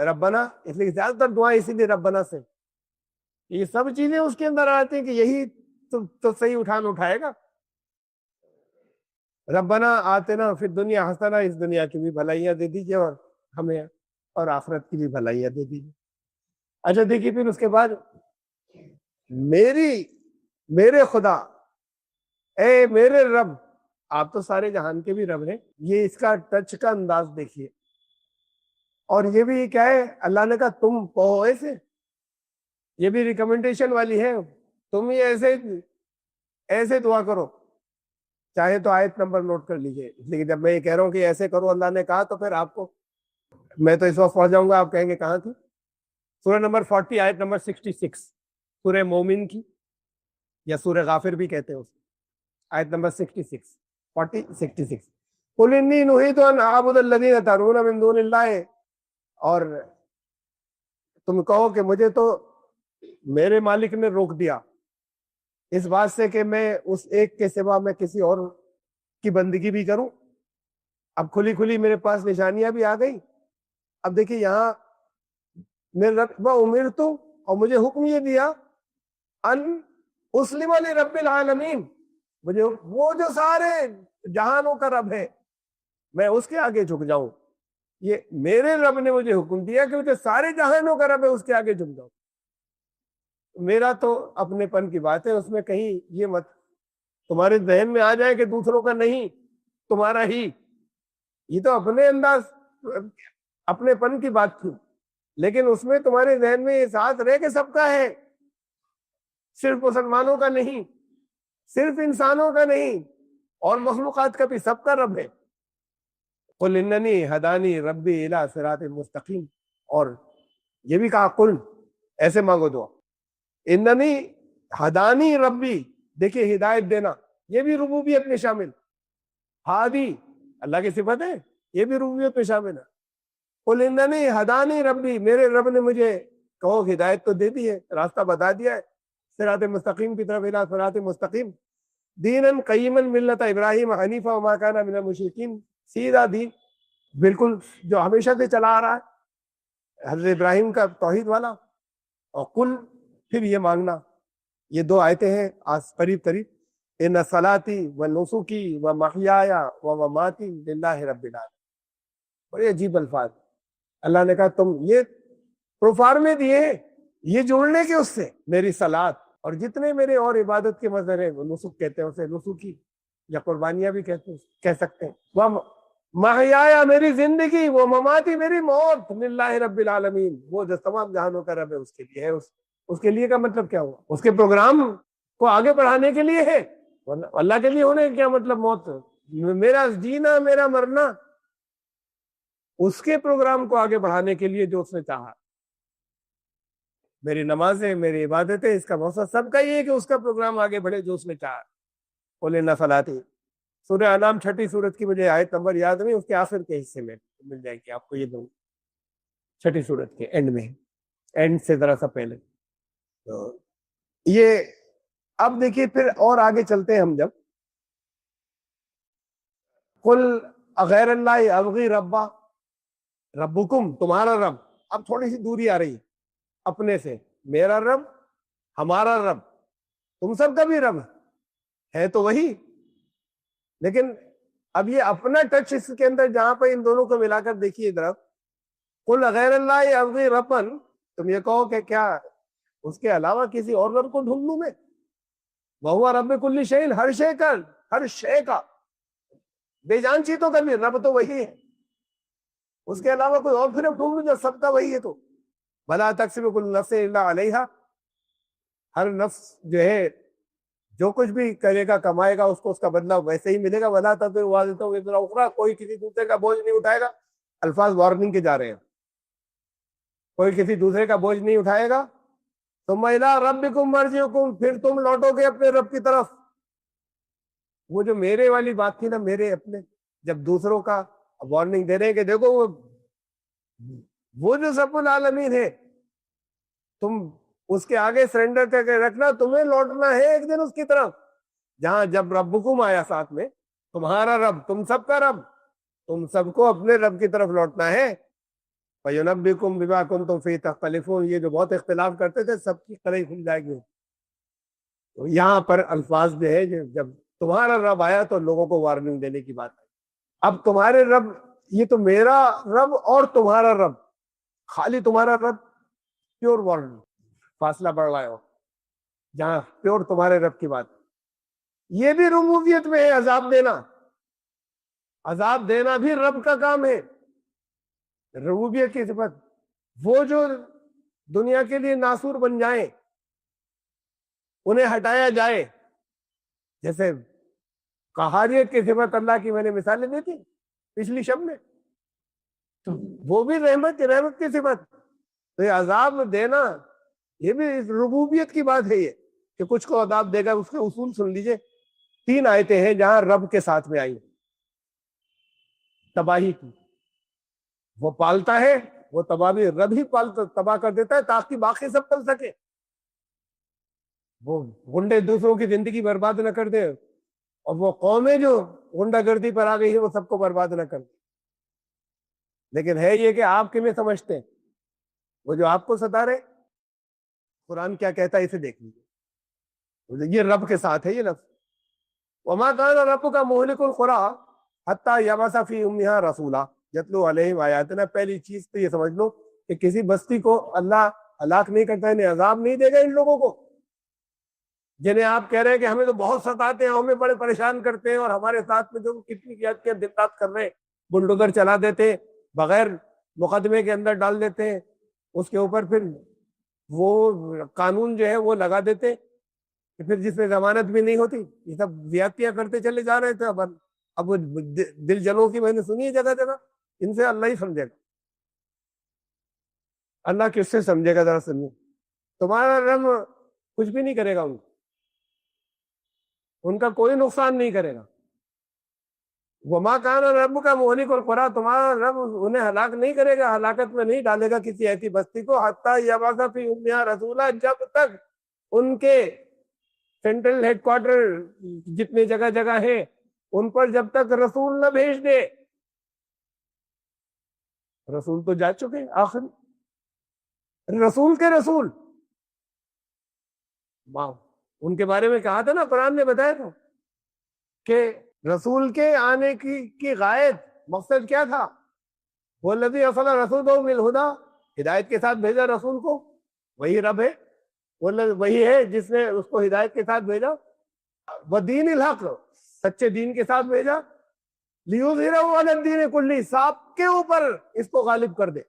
ربنا، اس لیے زیادہ تر دعائیں اسی لیے ربنا سے، یہ سب چیزیں اس کے اندر آتی ہیں کہ یہی تو صحیح اٹھائے گا. ربنا آتنا فی الدنیا حسنہ، اس دنیا کی بھی بھلائیاں دے دیجیے اور ہمیں، اور آخرت کی بھی بھلائیاں دے دیجیے. اچھا دیکھیے پھر اس کے بعد، میرے خدا، اے میرے رب. آپ تو سارے جہان کے بھی رب ہیں. یہ اس کا ٹچ کا انداز دیکھیے. اور یہ بھی کیا ہے، اللہ نے کہا تم کہو ایسے، یہ بھی ریکمنڈیشن والی ہے. تم یہ ایسے دعا کرو. چاہے تو آیت نمبر نوٹ کر لیجئے، لیکن جب میں یہ کہہ رہا ہوں کہ ایسے کرو اللہ نے کہا، تو پھر آپ کو، میں تو اس وقت پہنچ جاؤں گا، آپ کہیں گے کہاں تھی. سورہ نمبر 40 آیت نمبر 66، سورہ مومن کی، یا سورہ غافر بھی کہتے ہیں اس، آیت نمبر 66، 40-66. قُلْ إِنِّي نُهِيتُ أَنْ أَعْبُدَ الَّذِينَ تَدْعُونَ مِن دُونِ اللَّهِ، اور تم کہو کہ مجھے تو میرے مالک نے روک دیا اس بات سے کہ میں اس ایک کے سوا میں کسی اور کی بندگی بھی کروں. اب کھلی کھلی میرے پاس نشانیاں بھی آ گئی. اب دیکھیے یہاں میرے رب وَأُمِرْتُ، اور مجھے حکم یہ دیا، ان اسلم لرب العالمین، مجھے وہ جو سارے جہانوں کا رب ہے، میں اس کے آگے جھک جاؤں. یہ میرے رب نے مجھے حکم دیا کہ مجھے سارے جہانوں کا رب ہے، اس کے آگے جھک جاؤ. میرا تو اپنے پن کی بات ہے، اس میں کہیں یہ مت تمہارے ذہن میں آ جائے کہ دوسروں کا نہیں تمہارا ہی. یہ تو اپنے انداز اپنے پن کی بات تھی، لیکن اس میں تمہارے ذہن میں یہ ساتھ رہے کہ سب کا ہے، صرف مسلمانوں کا نہیں، صرف انسانوں کا نہیں، اور مخلوقات کا بھی سب کا رب ہے. قل اننی ہدانی ربی الی صراط مستقیم. اور یہ بھی کہا قل، ایسے مانگو دعا، اننی ہدانی ربی. دیکھیے ہدایت دینا یہ بھی ربوبیت میں شامل. ہادی اللہ کی صفت ہے، یہ بھی ربوبیت میں شامل ہے. قل اننی ہدانی ربی، میرے رب نے مجھے کہو ہدایت تو دے دی ہے، راستہ بتا دیا ہے صراط مستقیم کی طرف، الی صراط مستقیم دینا قیما ملت ابراہیم حنیفا وما کان من المشرکین. سیدھا دین بالکل جو ہمیشہ سے چلا آ رہا ہے، حضرت ابراہیم کا توحید والا. اور قل پھر یہ مانگنا. یہ دو آیتیں ہیں قریب قریب. ان صلاتی و نسکی و محیای و مماتی للہ رب العالمین. بڑے عجیب الفاظ. اللہ نے کہا تم یہ پروفارمے دیے ہیں یہ جوڑنے کے اس سے، میری صلات اور جتنے میرے اور عبادت کے مظہر ہیں، وہ نسک کہتے ہیں اسے، نسکی یا قربانیاں بھی کہہ سکتے ہیں. وہ محیایا میری زندگی، وہ مماتی میری موت، للہ رب العالمین، وہ جو تمام جہانوں کا رب ہے اس کے لیے ہے. اس کے لیے کا مطلب کیا ہوا؟ اس کے پروگرام کو آگے بڑھانے کے لیے ہے. اللہ کے لیے ہونے کا کیا مطلب؟ موت، میرا جینا میرا مرنا اس کے پروگرام کو آگے بڑھانے کے لیے جو اس نے چاہا. میری نمازیں، میری عبادتیں، اس کا مقصد سب کا یہ ہے کہ اس کا پروگرام آگے بڑھے جو اس نے چاہا. قل ان صلاتی، سورہ انعام 6 سورت کی مجھے آیت نمبر یاد نہیں، اس کے آخر کے حصے میں مل جائے گی آپ کو. یہ دوں 6 سورت کے اینڈ میں، اینڈ سے ذرا سا پہلے. تو یہ اب دیکھیے پھر اور آگے چلتے ہیں ہم. جب قل اغیر اللہ ابغی ربا، ربکم تمہارا رب، اب تھوڑی سی دوری آ رہی ہے اپنے سے. میرا رب، ہمارا رب، تم سب کا بھی رب ہے تو وہی، لیکن اب یہ اپنا ٹچ اس کے اندر جہاں پہ ان دونوں کو ملا کر دیکھیے ادھر. قل غیر اللہ ابغی ربن، تم یہ کہو کہ کیا اس کے علاوہ کسی اور رب کو ڈھونڈ لوں میں؟ وہو رب کل شیء، ہر شے کا، ہر شے کا، بے جان چیزوں کا بھی رب تو وہی ہے. اس کے علاوہ کوئی اور پھر ڈھونڈ لوں جو سب کا وہی ہے؟ تو بلا تکسب کل نفس الا علیہا، ہر نفس جو ہے جو کچھ بھی کرے گا کمائے گا اس کو اس کا بدلہ ویسے ہی ملے گا. ولا تزر وازرۃ وزر اخری، کوئی کسی دوسرے کا بوجھ نہیں اٹھائے گا. الفاظ وارننگ کے جا رہے ہیں، کوئی کسی دوسرے کا بوجھ نہیں اٹھائے گا. ثم الی ربکم مرجعکم، پھر تم لوٹو گے اپنے رب کی طرف. وہ جو میرے والی بات تھی نا، میرے اپنے، جب دوسروں کا وارننگ دے رہے ہیں کہ دیکھو وہ جو سب العالمین ہے، تم اس کے آگے سرنڈر کر کے رکھنا، تمہیں لوٹنا ہے ایک دن اس کی طرف. جہاں جب ربکم آیا ساتھ میں، تمہارا رب، تم سب کا رب، تم سب کو اپنے رب کی طرف لوٹنا ہے. فَيُنَبِّئُكُم بِمَا كُنتُمْ فِيهِ تَخْتَلِفُونَ، یہ جو بہت اختلاف کرتے تھے سب کی قلعی کھل جائے گی. تو یہاں پر الفاظ جو ہے جب تمہارا رب آیا تو لوگوں کو وارننگ دینے کی بات ہے. اب تمہارے رب، یہ تو میرا رب اور تمہارا رب، خالی تمہارا رب پیور ورلڈ، فاصلہ بڑھ رہا ہو جہاں پیور تمہارے رب کی بات. یہ بھی ربوبیت میں ہے عذاب دینا. عذاب دینا بھی رب کا کام ہے، ربوبیت کی صفت. وہ جو دنیا کے لیے ناصور بن جائیں، انہیں ہٹایا جائے، جیسے قہاریت کی صفت اللہ کی میں نے مثالیں دی تھی پچھلی شب میں، تو وہ بھی رحمت کی صفت. تو یہ عذاب دینا یہ بھی ربوبیت کی بات ہے، یہ کہ کچھ کو عذاب دے گا. اس کے اصول سن لیجئے. 3 آیتیں ہیں جہاں رب کے ساتھ میں آئی تباہی کی. وہ پالتا ہے، وہ تباہی رب ہی پالتا، تباہ کر دیتا ہے تاکہ باقی سب چل سکے. وہ گنڈے دوسروں کی زندگی برباد نہ کر دے، اور وہ قومیں جو غنڈہ گردی پر آ گئی ہے وہ سب کو برباد نہ کر دے. لیکن ہے یہ کہ آپ کیوں سمجھتے ہیں وہ جو آپ کو ستا رہے. قرآن کیا کہتا ہے اسے دیکھ لیجیے. یہ رب کے ساتھ ہے یہ لفظ. وما كان ربك مهلك القرى حتى يبعث في امها رسولا. یتلو علیہم آیاتنا، پہلی چیز تو یہ سمجھ لو کہ کسی بستی کو اللہ ہلاک نہیں کرتا، انہیں عذاب نہیں دے گا ان لوگوں کو جنہیں آپ کہہ رہے ہیں کہ ہمیں تو بہت ستاتے ہیں، ہمیں بڑے پریشان کرتے ہیں، اور ہمارے ساتھ میں جو کتنی کیا دن رات کر رہے ہیں، بلڈوزر چلا دیتے ہیں، بغیر مقدمے کے اندر ڈال دیتے ہیں، اس کے اوپر پھر وہ قانون جو ہے وہ لگا دیتے کہ پھر جس میں ضمانت بھی نہیں ہوتی، یہ سب زیادتیاں کرتے چلے جا رہے تھے۔ اب وہ دل جنوں کی میں نے سنی ہے جگہ جگہ، ان سے اللہ ہی سمجھے گا، اللہ کس سے سمجھے گا؟ ذرا سنیے، تمہارا رب کچھ بھی نہیں کرے گا، ان کا کوئی نقصان نہیں کرے گا۔ وما کان ربک مہلک القری، تمہارا رب انہیں ہلاک نہیں کرے گا، ہلاکت میں نہیں ڈالے گا کسی ایسی بستی کو، حتی یبعث فی امہا رسولا، جب تک ان کے سینٹرل ہیڈ کوارٹر جتنے جگہ جگہ ہیں ان پر جب تک رسول نہ بھیج دے۔ رسول تو جا چکے آخر، رسول کے رسول ان کے بارے میں کہا تھا نا، قرآن نے بتایا تھا کہ رسول کے آنے کی غائب مقصد کیا تھا؟ والذی ارسل رسولہ بالہدی، ہدایت کے ساتھ بھیجا رسول کو، وہی رب ہے، وہی ہے جس نے اس کو ہدایت کے ساتھ بھیجا، ودین الحق، سچے دین کے ساتھ بھیجا، لیظہرہ علی الدین کلہ، سب کے اوپر اس کو غالب کر دے۔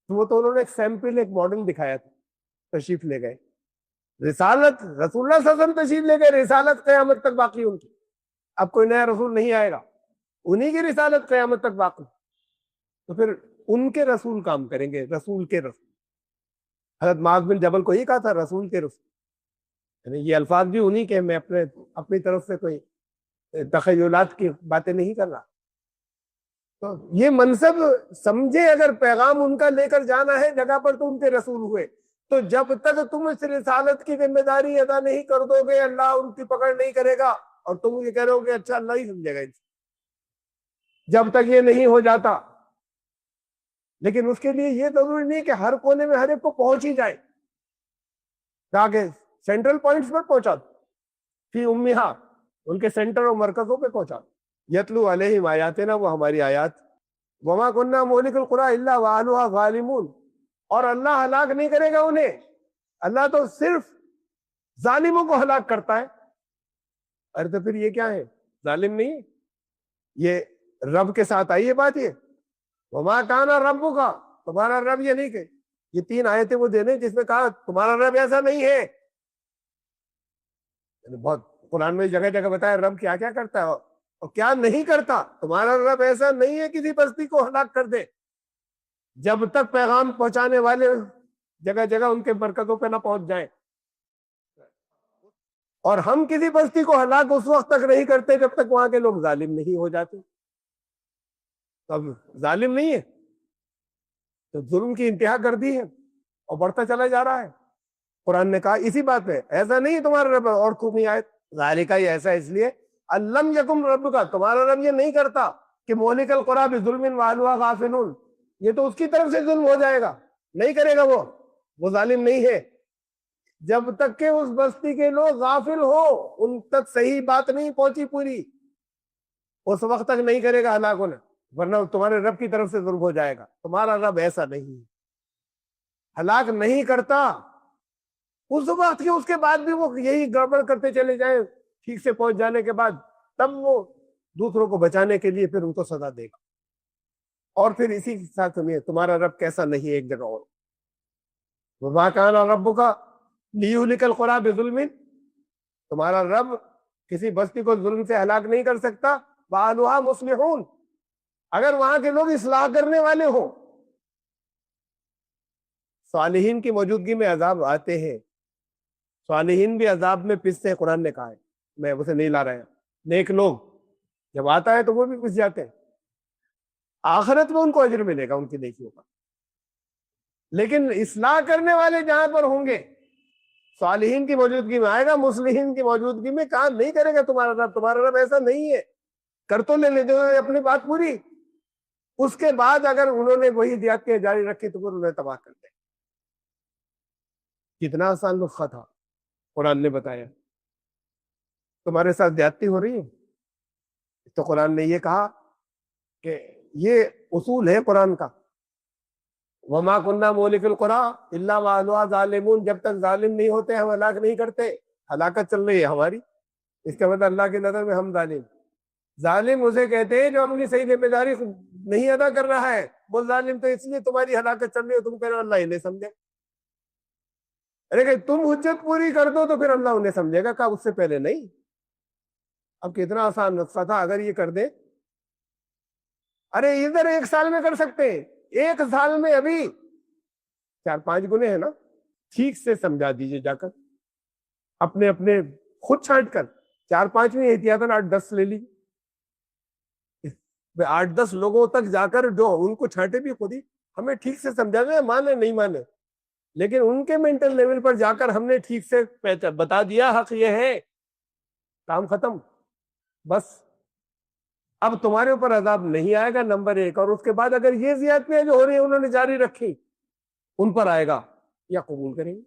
وہ تو انہوں نے ایک سیمپل، ایک ماڈل دکھایا تھا، تشریف لے گئے، رسالت رسول اللہ صلی اللہ علیہ وسلم تشریف لے گئے، رسالت قیامت تک باقی ان کی، اب کوئی نیا رسول نہیں آئے گا، انہی کی رسالت قیامت تک باقی، تو پھر ان کے رسول کام کریں گے، رسول کے رسول۔ حضرت معاذ بن جبل کو ہی کہا تھا رسول کے رسول، یعنی یہ الفاظ بھی انہی کے، میں اپنی طرف سے کوئی تخیلات کی باتیں نہیں کر رہا۔ تو یہ منصب سمجھے، اگر پیغام ان کا لے کر جانا ہے جگہ پر تو ان کے رسول ہوئے، تو جب تک تم اس رسالت کی ذمہ داری ادا نہیں کر دو گے، اللہ ان کی پکڑ نہیں کرے گا، اور تم یہ کہہ رہے ہو کہ اچھا اللہ ہی سمجھے گا، جب تک یہ نہیں ہو جاتا۔ لیکن اس کے لیے یہ ضروری نہیں کہ ہر کونے میں ہر ایک کو پہنچ ہی جائے، تاکہ سینٹرل پوائنٹس پر پہنچا دو، فی امہا، ان کے سینٹر اور مرکزوں پہ پہنچا دو۔ یتلو علیہم آیاتنا، وہ ہماری آیات، وما کننا مہلک القری الا واہلھا ظالمون، اور اللہ ہلاک نہیں کرے گا انہیں، اللہ تو صرف ظالموں کو ہلاک کرتا ہے۔ ارے تو پھر یہ کیا ہے؟ ظالم نہیں، یہ رب کے ساتھ آئی ہے بات، یہ وما کان ربک، تمہارا رب یہ نہیں کہ، یہ 3 آیتیں وہ دینے جس میں کہا تمہارا رب ایسا نہیں ہے، بہت قرآن میں جگہ جگہ بتایا رب کیا کیا کرتا ہے اور کیا نہیں کرتا۔ تمہارا رب ایسا نہیں ہے کسی بستی کو ہلاک کر دے جب تک پیغام پہنچانے والے جگہ جگہ ان کے مرکزوں پہ نہ پہنچ جائیں، اور ہم کسی بستی کو ہلاک اس وقت تک نہیں کرتے جب تک وہاں کے لوگ ظالم نہیں ہو جاتے۔ اب ظالم نہیں ہے تو ظلم کی انتہا کر دی ہے اور بڑھتا چلا جا رہا ہے۔ قرآن نے کہا اسی بات پہ ایسا نہیں ہے تمہارا رب، اور خوب نہیں آئے ذالکہ، یہ ایسا اس لیے الم یکم رب کا، تمہارا رب یہ نہیں کرتا کہ مہلک القری بظلم واہلھا غافلون، یہ تو اس کی طرف سے ظلم ہو جائے گا، نہیں کرے گا، وہ ظالم نہیں ہے جب تک کہ اس بستی کے لوگ غافل ہو، ان تک صحیح بات نہیں پہنچی پوری، اس وقت تک نہیں کرے گا ہلاک ہونا، ورنہ تمہارے رب کی طرف سے ظلم ہو جائے گا۔ تمہارا رب ایسا نہیں، ہلاک نہیں کرتا اس وقت کے، اس کے بعد بھی وہ یہی گڑبڑ کرتے چلے جائیں ٹھیک سے پہنچ جانے کے بعد، تب وہ دوسروں کو بچانے کے لیے پھر ان کو سزا دے گا۔ اور پھر اسی کے ساتھ سنیے تمہارا رب کیسا نہیں ہے، ایک جگہ اور وما کان ربک لیہلک القری بظلم، تمہارا رب کسی بستی کو ظلم سے ہلاک نہیں کر سکتا، واہلھا مصلحون، اگر وہاں کے لوگ اصلاح کرنے والے ہوں۔ صالحین کی موجودگی میں عذاب آتے ہیں، صالحین بھی عذاب میں پستے ہیں، قرآن نے کہا ہے، میں اسے نہیں لا رہا ہوں۔ نیک لوگ جب آتا ہے تو وہ بھی پس جاتے ہیں، آخرت میں ان کو اجر ملے گا ان کی نیکیوں کا، لیکن اصلاح کرنے والے جہاں پر ہوں گے، صالحین کی موجودگی میں آئے گا، مصلحین کی موجودگی میں کام نہیں کرے گا تمہارا رب ایسا نہیں ہے، کر تو لے لیتے ہوئے اپنی بات پوری، اس کے بعد اگر انہوں نے وہی زیادتی جاری رکھی تو پھر انہیں تباہ کر دیں۔ کتنا آسان نسخہ تھا، قرآن نے بتایا۔ تمہارے ساتھ زیادتی ہو رہی ہے تو قرآن نے یہ کہا کہ یہ اصول ہے قرآن کا. وما کننا مولک القرى الا واہلھا ظالمون. جب تک ظالم نہیں ہوتے ہم ہلاک نہیں کرتے. ہلاکت چل رہی ہے ہماری، اس کا مطلب اللہ کی نظر میں ہم ظالم. ظالم اسے کہتے ہیں جو اپنی صحیح ذمہ داری نہیں ادا کر رہا ہے. وہ ظالم تو اس لیے تمہاری ہلاکت چل رہی ہے، تم کہہ رہے ہو اللہ ہی نہیں سمجھے. ارے کہ تم حجت پوری کر دو تو پھر اللہ انہیں سمجھے گا، کہا اس سے پہلے نہیں. اب کتنا آسان نسخہ تھا اگر یہ کر دیں. ارے ادھر 1 سال میں کر سکتے ہیں، 1 سال میں ابھی 4-5 گنے ہیں نا. ٹھیک سے سمجھا دیجئے جا کر اپنے اپنے خود چھانٹ کر. 4-5 میں احتیاطاً 8-10 لے لیجیے. 8-10 لوگوں تک جا کر جو ان کو چھانٹے بھی خود ہی ہمیں ٹھیک سے سمجھا دیں، مانے نہیں مانے، لیکن ان کے مینٹل لیول پر جا کر ہم نے ٹھیک سے بتا دیا حق یہ ہے، کام ختم. بس اب تمہارے اوپر عذاب نہیں آئے گا نمبر 1، اور اس کے بعد اگر یہ زیادتیاں جو ہو رہی ہیں انہوں نے جاری رکھی ان پر آئے گا یا قبول کریں گے.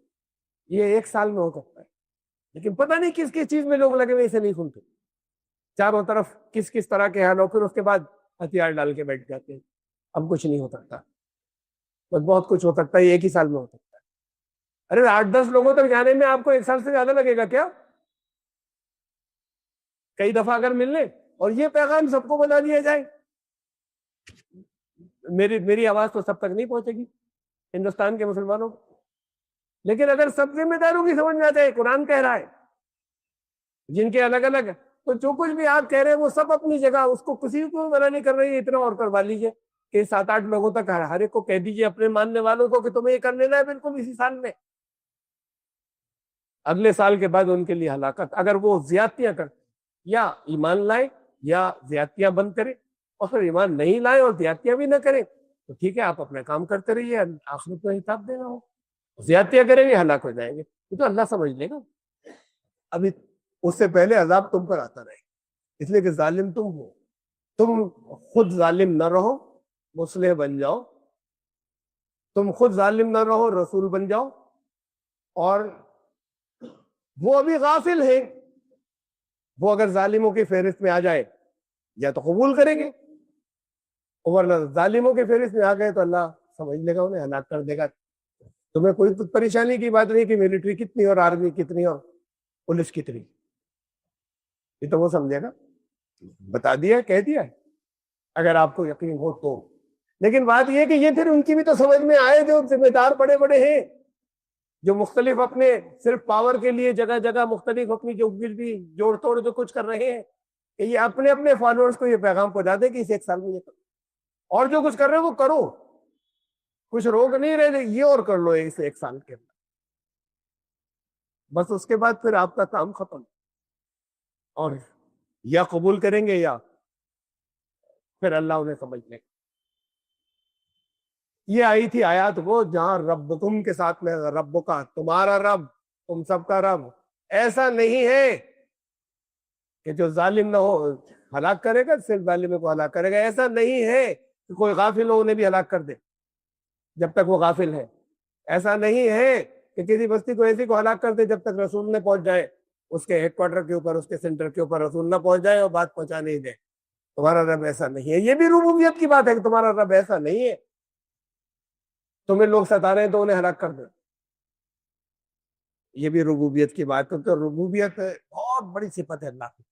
یہ 1 سال میں ہو سکتا ہے، لیکن پتہ نہیں کس کس چیز میں لوگ لگے ہوئے اسے نہیں سنتے. چاروں طرف کس کس طرح کے حال ہو، پھر اس کے بعد ہتھیار ڈال کے بیٹھ جاتے ہیں. اب کچھ نہیں ہو سکتا، بس بہت کچھ ہو سکتا ہے، 1 ہی سال میں ہو سکتا ہے. ارے 8-10 لوگوں تک جانے میں آپ کو 1 سال سے زیادہ لگے گا کیا؟ کئی دفعہ اگر مل لیں اور یہ پیغام سب کو بتا دیا جائے. میری آواز تو سب تک نہیں پہنچے گی ہندوستان کے مسلمانوں کو، لیکن اگر سب ذمہ داروں کی سمجھ میں آ جائے، قرآن کہہ رہا ہے جن کے الگ الگ، تو جو کچھ بھی آپ کہہ رہے ہیں وہ سب اپنی جگہ، اس کو کسی کو منع نہیں کر رہی ہے. اتنا اور کروا لیجیے کہ 7-8 لوگوں تک ہر ایک کو کہہ دیجیے، اپنے ماننے والوں کو، کہ تمہیں یہ کر لینا ہے بالکل اسی سال میں. اگلے سال کے بعد ان کے لیے ہلاکت. اگر وہ زیادتیاں کر یا ایمان لائے یا زیادتیاں بند کرے، اور پھر ایمان نہیں لائے اور زیادتیاں بھی نہ کریں تو ٹھیک ہے، آپ اپنا کام کرتے رہیے، آخرت میں حساب دینا ہو. زیادتیاں کریں گے ہلاک ہو جائیں گے، یہ تو اللہ سمجھ لے گا. ابھی اس سے پہلے عذاب تم پر آتا رہے، اس لیے کہ ظالم تم ہو. تم خود ظالم نہ رہو، مصلح بن جاؤ. تم خود ظالم نہ رہو، رسول بن جاؤ. اور وہ ابھی غافل ہیں، وہ اگر ظالموں کی فہرست میں آ جائے یا تو قبول کریں گے، ورنہ ظالموں کی فہرست میں آ گئے تو اللہ سمجھ لے گا، انہیں ہلاک کر دے گا. تمہیں کوئی پریشانی کی بات نہیں کہ ملٹری کتنی اور آرمی کتنی اور پولیس کتنی، یہ تو وہ سمجھے گا. بتا دیا، کہہ دیا ہے، اگر آپ کو یقین ہو تو. لیکن بات یہ کہ یہ پھر ان کی بھی تو سمجھ میں آئے جو ذمہ دار بڑے بڑے ہیں، جو مختلف اپنے صرف پاور کے لیے جگہ جگہ مختلف اپنی جو بھی جوڑ توڑ جو کچھ کر رہے ہیں، کہ یہ اپنے اپنے فالوورز کو یہ پیغام پہنچا دے کہ اس 1 سال میں یہ کرو، اور جو کچھ کر رہے ہیں وہ کرو، کچھ روک نہیں رہے، یہ اور کر لو اس 1 سال کے اندر. بس اس کے بعد پھر آپ کا کام ختم، اور یا قبول کریں گے یا پھر اللہ انہیں سمجھ لے گا. یہ آئی تھی آیات وہ جہاں ربکم کے ساتھ میں رب کا، تمہارا رب، تم سب کا رب. ایسا نہیں ہے کہ جو ظالم نہ ہو ہلاک کرے گا، صرف ظالم کو ہلاک کرے گا. ایسا نہیں ہے کہ کوئی غافل ہو انہیں بھی ہلاک کر دے جب تک وہ غافل ہے. ایسا نہیں ہے کہ کسی بستی کو ایسی کو ہلاک کر دے جب تک رسول نہ پہنچ جائے، اس کے ہیڈ کوارٹر کے اوپر، اس کے سینٹر کے اوپر رسول نہ پہنچ جائے اور بات پہنچا نہیں دے. تمہارا رب ایسا نہیں ہے. یہ بھی ربوبیت کی بات ہے کہ تمہارا رب ایسا نہیں ہے تمہیں لوگ ستا رہے ہیں تو انہیں ہلاک کر دیں. یہ بھی ربوبیت کی بات ہے. تو ربوبیت بہت بڑی صفت ہے اللہ کی،